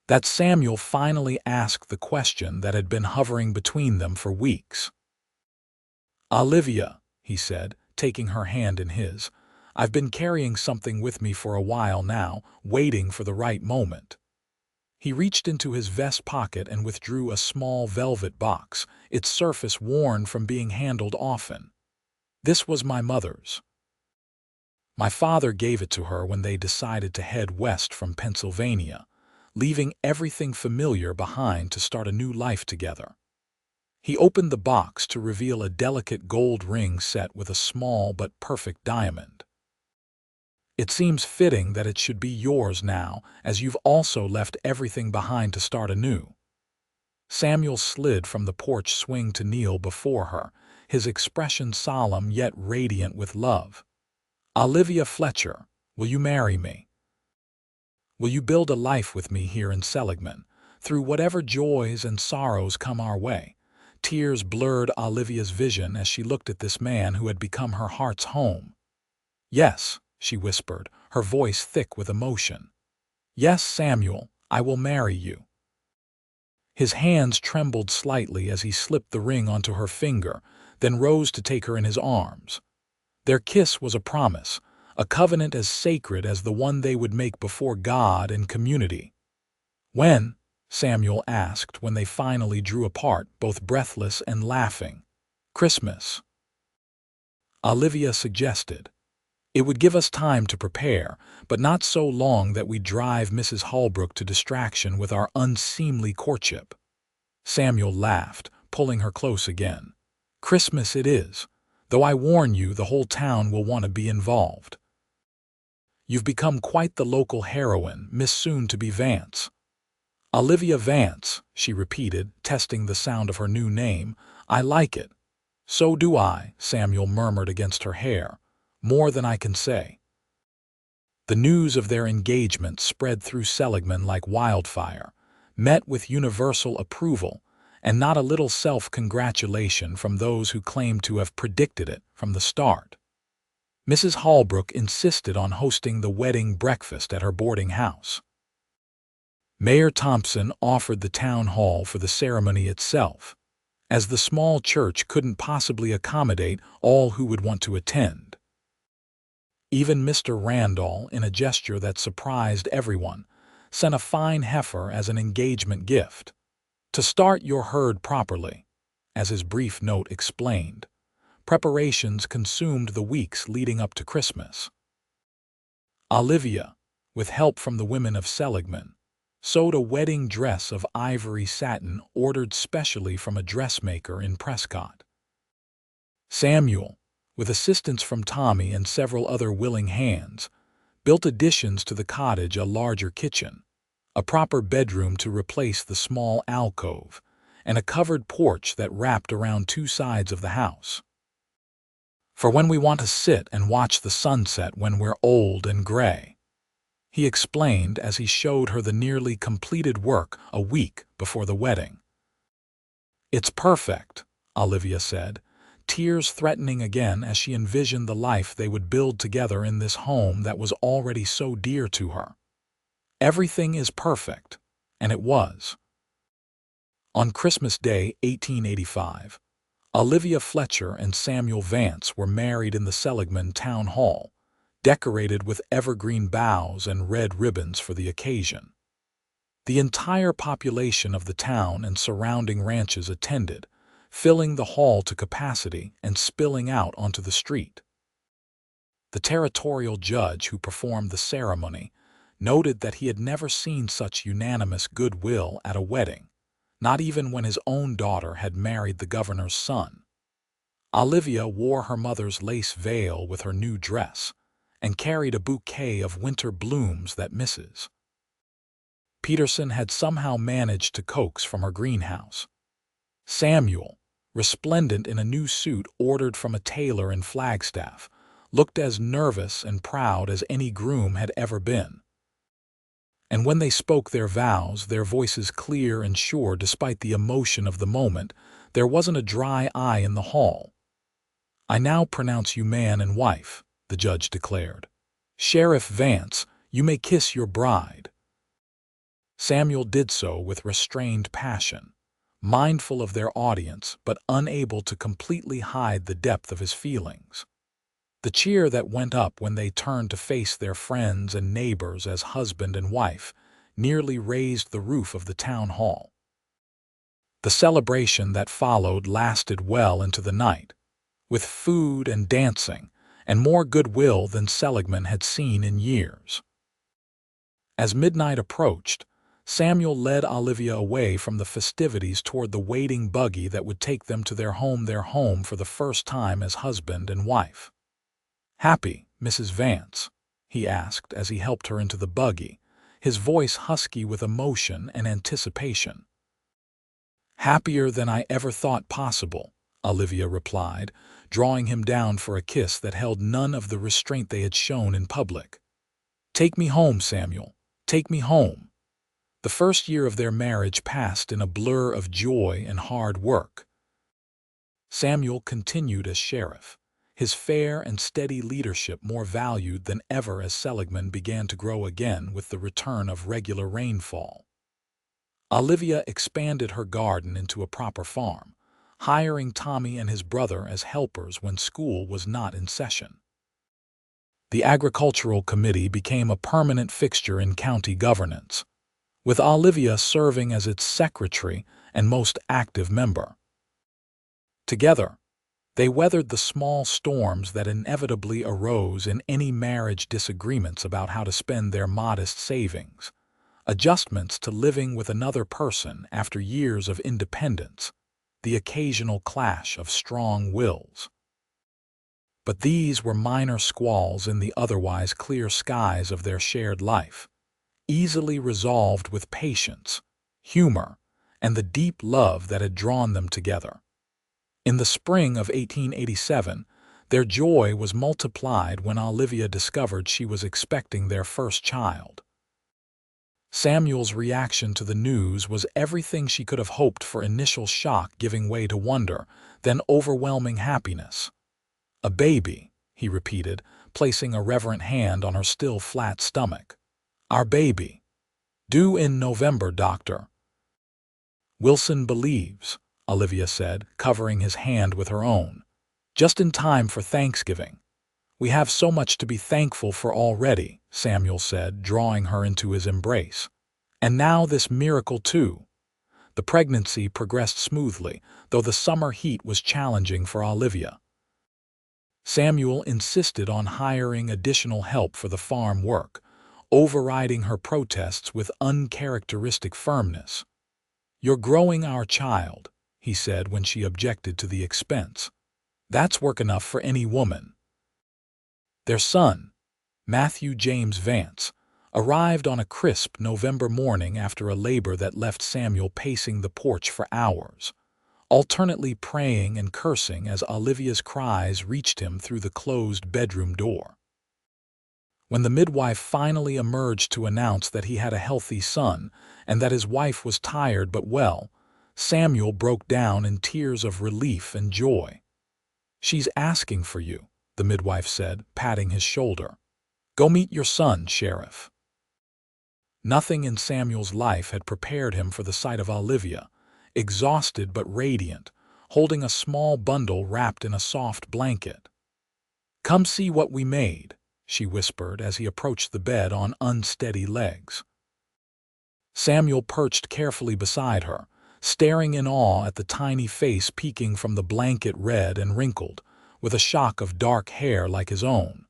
[SPEAKER 1] that Samuel finally asked the question that had been hovering between them for weeks. "Olivia," he said, taking her hand in his, "I've been carrying something with me for a while now, waiting for the right moment." He reached into his vest pocket and withdrew a small velvet box, its surface worn from being handled often. "This was my mother's. My father gave it to her when they decided to head west from Pennsylvania, leaving everything familiar behind to start a new life together." He opened the box to reveal a delicate gold ring set with a small but perfect diamond. "It seems fitting that it should be yours now, as you've also left everything behind to start anew." Samuel slid from the porch swing to kneel before her, his expression solemn yet radiant with love. "Olivia Fletcher, will you marry me? Will you build a life with me here in Seligman, through whatever joys and sorrows come our way?" Tears blurred Olivia's vision as she looked at this man who had become her heart's home. "Yes," she whispered, her voice thick with emotion. "Yes, Samuel, I will marry you." His hands trembled slightly as he slipped the ring onto her finger, then rose to take her in his arms. Their kiss was a promise, a covenant as sacred as the one they would make before God and community. "When?" Samuel asked when they finally drew apart, both breathless and laughing. "Christmas," Olivia suggested. "It would give us time to prepare, but not so long that we drive Mrs. Holbrook to distraction with our unseemly courtship." Samuel laughed, pulling her close again. "Christmas it is, though I warn you the whole town will want to be involved. You've become quite the local heroine, Miss Soon-to-be Vance." "Olivia Vance," she repeated, testing the sound of her new name. "I like it." "So do I," Samuel murmured against her hair. "More than I can say." The news of their engagement spread through Seligman like wildfire, met with universal approval, and not a little self-congratulation from those who claimed to have predicted it from the start. Mrs. Holbrook insisted on hosting the wedding breakfast at her boarding house. Mayor Thompson offered the town hall for the ceremony itself, as the small church couldn't possibly accommodate all who would want to attend. Even Mr. Randall, in a gesture that surprised everyone, sent a fine heifer as an engagement gift. "To start your herd properly," as his brief note explained. Preparations consumed the weeks leading up to Christmas. Olivia, with help from the women of Seligman, sewed a wedding dress of ivory satin ordered specially from a dressmaker in Prescott. Samuel, with assistance from Tommy and several other willing hands, built additions to the cottage, a larger kitchen, a proper bedroom to replace the small alcove, and a covered porch that wrapped around two sides of the house. "For when we want to sit and watch the sunset when we're old and gray," he explained as he showed her the nearly completed work a week before the wedding. "It's perfect," Olivia said, tears threatening again as she envisioned the life they would build together in this home that was already so dear to her. Everything is perfect, and it was. On Christmas Day, 1885, Olivia Fletcher and Samuel Vance were married in the Seligman town hall, decorated with evergreen boughs and red ribbons for the occasion. The entire population of the town and surrounding ranches attended, filling the hall to capacity and spilling out onto the street. The territorial judge who performed the ceremony noted that he had never seen such unanimous goodwill at a wedding, not even when his own daughter had married the governor's son. Olivia wore her mother's lace veil with her new dress and carried a bouquet of winter blooms that Mrs. Peterson had somehow managed to coax from her greenhouse. Samuel, resplendent in a new suit ordered from a tailor in Flagstaff, looked as nervous and proud as any groom had ever been. And when they spoke their vows, their voices clear and sure despite the emotion of the moment, there wasn't a dry eye in the hall. "I now pronounce you man and wife," the judge declared. "Sheriff Vance, you may kiss your bride." Samuel did so with restrained passion, mindful of their audience but unable to completely hide the depth of his feelings. The cheer that went up when they turned to face their friends and neighbors as husband and wife nearly raised the roof of the town hall. The celebration that followed lasted well into the night, with food and dancing and more goodwill than Seligman had seen in years. As midnight approached, Samuel led Olivia away from the festivities toward the waiting buggy that would take them to their home for the first time as husband and wife. "Happy, Mrs. Vance?" he asked as he helped her into the buggy, his voice husky with emotion and anticipation. "Happier than I ever thought possible," Olivia replied, drawing him down for a kiss that held none of the restraint they had shown in public. "Take me home, Samuel. Take me home." The first year of their marriage passed in a blur of joy and hard work. Samuel continued as sheriff, his fair and steady leadership more valued than ever as Seligman began to grow again with the return of regular rainfall. Olivia expanded her garden into a proper farm, hiring Tommy and his brother as helpers when school was not in session. The agricultural committee became a permanent fixture in county governance, with Olivia serving as its secretary and most active member. Together, they weathered the small storms that inevitably arose in any marriage disagreements about how to spend their modest savings, adjustments to living with another person after years of independence, the occasional clash of strong wills. But these were minor squalls in the otherwise clear skies of their shared life, easily resolved with patience, humor, and the deep love that had drawn them together. In the spring of 1887, their joy was multiplied when Olivia discovered she was expecting their first child. Samuel's reaction to the news was everything she could have hoped for, initial shock giving way to wonder, then overwhelming happiness. "A baby," he repeated, placing a reverent hand on her still flat stomach. "Our baby. Due in November, doctor." "Wilson believes," Olivia said, covering his hand with her own. "Just in time for Thanksgiving." "We have so much to be thankful for already," Samuel said, drawing her into his embrace. "And now this miracle too." The pregnancy progressed smoothly, though the summer heat was challenging for Olivia. Samuel insisted on hiring additional help for the farm work, overriding her protests with uncharacteristic firmness. "You're growing our child," he said when she objected to the expense. That's work enough for any woman. Their son, Matthew James Vance, arrived on a crisp November morning after a labor that left Samuel pacing the porch for hours, alternately praying and cursing as Olivia's cries reached him through the closed bedroom door. When the midwife finally emerged to announce that he had a healthy son and that his wife was tired but well, Samuel broke down in tears of relief and joy. "She's asking for you," the midwife said, patting his shoulder. "Go meet your son, Sheriff." Nothing in Samuel's life had prepared him for the sight of Olivia, exhausted but radiant, holding a small bundle wrapped in a soft blanket. "Come see what we made," she whispered as he approached the bed on unsteady legs. Samuel perched carefully beside her, staring in awe at the tiny face peeking from the blanket, red and wrinkled, with a shock of dark hair like his own.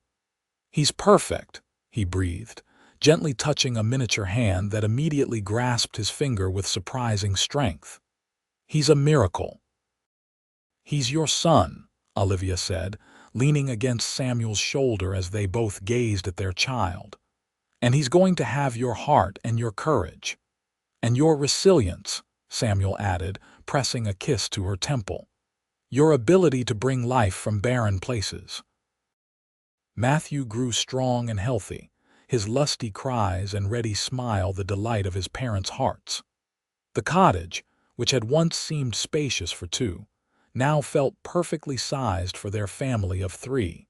[SPEAKER 1] "He's perfect," he breathed, gently touching a miniature hand that immediately grasped his finger with surprising strength. "He's a miracle." "He's your son," Olivia said, leaning against Samuel's shoulder as they both gazed at their child. "And he's going to have your heart and your courage. And your resilience," Samuel added, pressing a kiss to her temple. "Your ability to bring life from barren places." Matthew grew strong and healthy, his lusty cries and ready smile the delight of his parents' hearts. The cottage, which had once seemed spacious for two, now felt perfectly sized for their family of 3.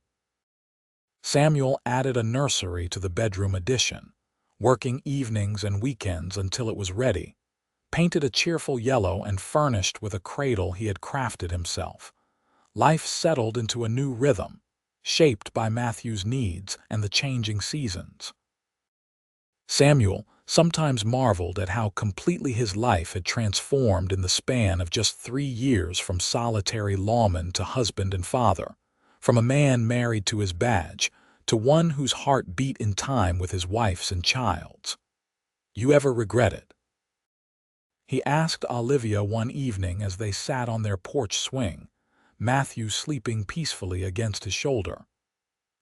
[SPEAKER 1] Samuel added a nursery to the bedroom addition, working evenings and weekends until it was ready, painted a cheerful yellow and furnished with a cradle he had crafted himself. Life settled into a new rhythm, shaped by Matthew's needs and the changing seasons. Samuel sometimes marveled at how completely his life had transformed in the span of just 3 years, from solitary lawman to husband and father, from a man married to his badge to one whose heart beat in time with his wife's and child's. "You ever regret it?" he asked Olivia one evening as they sat on their porch swing, Matthew sleeping peacefully against his shoulder.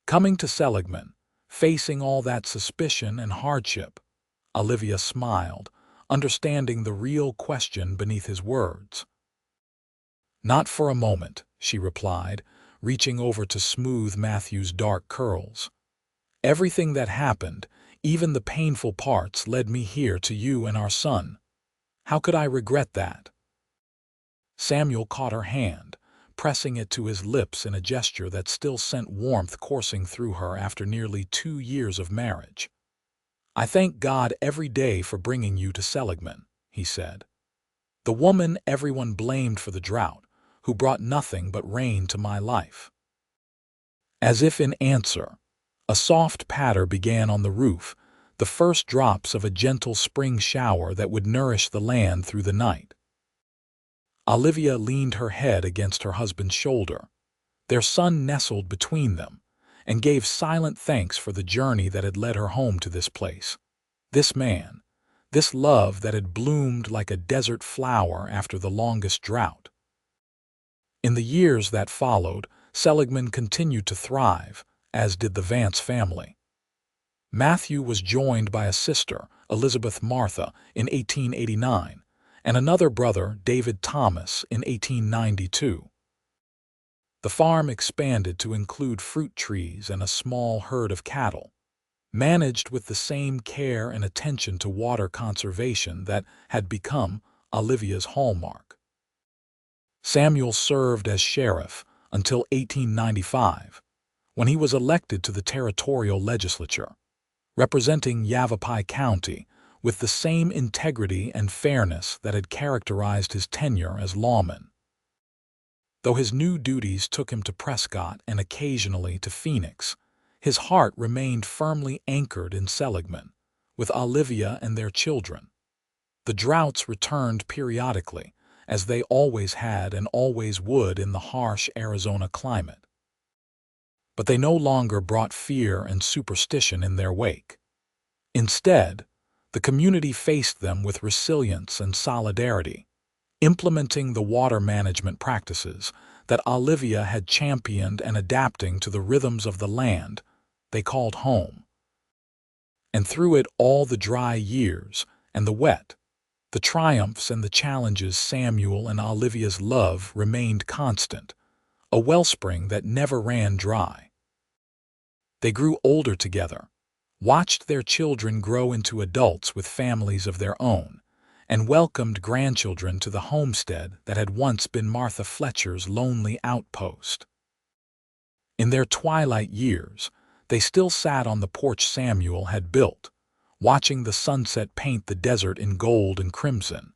[SPEAKER 1] "Coming to Seligman, facing all that suspicion and hardship," Olivia smiled, understanding the real question beneath his words. "Not for a moment," she replied, reaching over to smooth Matthew's dark curls. "Everything that happened, even the painful parts, led me here to you and our son. How could I regret that?" Samuel caught her hand, pressing it to his lips in a gesture that still sent warmth coursing through her after nearly 2 years of marriage. "I thank God every day for bringing you to Seligman," he said. "The woman everyone blamed for the drought, who brought nothing but rain to my life." As if in answer, a soft patter began on the roof, the first drops of a gentle spring shower that would nourish the land through the night. Olivia leaned her head against her husband's shoulder. Their son nestled between them, and gave silent thanks for the journey that had led her home to this place, this man, this love that had bloomed like a desert flower after the longest drought. In the years that followed, Seligman continued to thrive, as did the Vance family. Matthew was joined by a sister, Elizabeth Martha, in 1889, and another brother, David Thomas, in 1892. The farm expanded to include fruit trees and a small herd of cattle, managed with the same care and attention to water conservation that had become Olivia's hallmark. Samuel served as sheriff until 1895, when he was elected to the territorial legislature, representing Yavapai County with the same integrity and fairness that had characterized his tenure as lawman. Though his new duties took him to Prescott and occasionally to Phoenix, his heart remained firmly anchored in Seligman, with Olivia and their children. The droughts returned periodically, as they always had and always would in the harsh Arizona climate. But they no longer brought fear and superstition in their wake. Instead, the community faced them with resilience and solidarity, implementing the water management practices that Olivia had championed and adapting to the rhythms of the land they called home. And through it all, the dry years and the wet, the triumphs and the challenges, Samuel and Olivia's love remained constant, a wellspring that never ran dry. They grew older together, watched their children grow into adults with families of their own, and welcomed grandchildren to the homestead that had once been Martha Fletcher's lonely outpost. In their twilight years, they still sat on the porch Samuel had built, watching the sunset paint the desert in gold and crimson,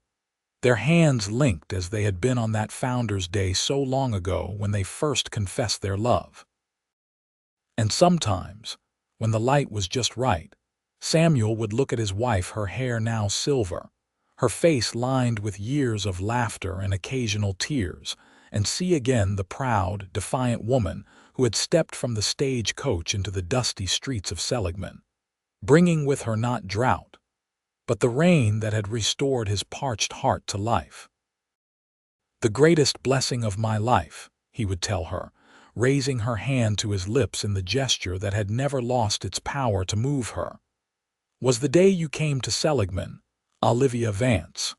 [SPEAKER 1] their hands linked as they had been on that Founder's Day so long ago when they first confessed their love. And sometimes, when the light was just right, Samuel would look at his wife, her hair now silver, her face lined with years of laughter and occasional tears, and see again the proud, defiant woman who had stepped from the stage-coach into the dusty streets of Seligman, bringing with her not drought, but the rain that had restored his parched heart to life. "The greatest blessing of my life," he would tell her, raising her hand to his lips in the gesture that had never lost its power to move her, "was the day you came to Seligman, Olivia Vance."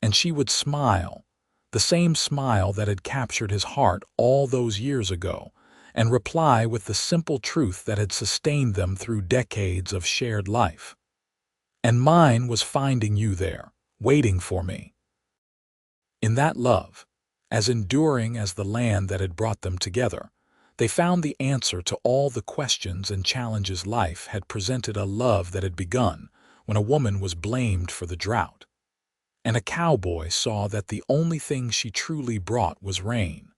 [SPEAKER 1] And she would smile, the same smile that had captured his heart all those years ago, and reply with the simple truth that had sustained them through decades of shared life. "And mine was finding you there, waiting for me." In that love, as enduring as the land that had brought them together, they found the answer to all the questions and challenges life had presented, a love that had begun when a woman was blamed for the drought, and a cowboy saw that the only thing she truly brought was rain.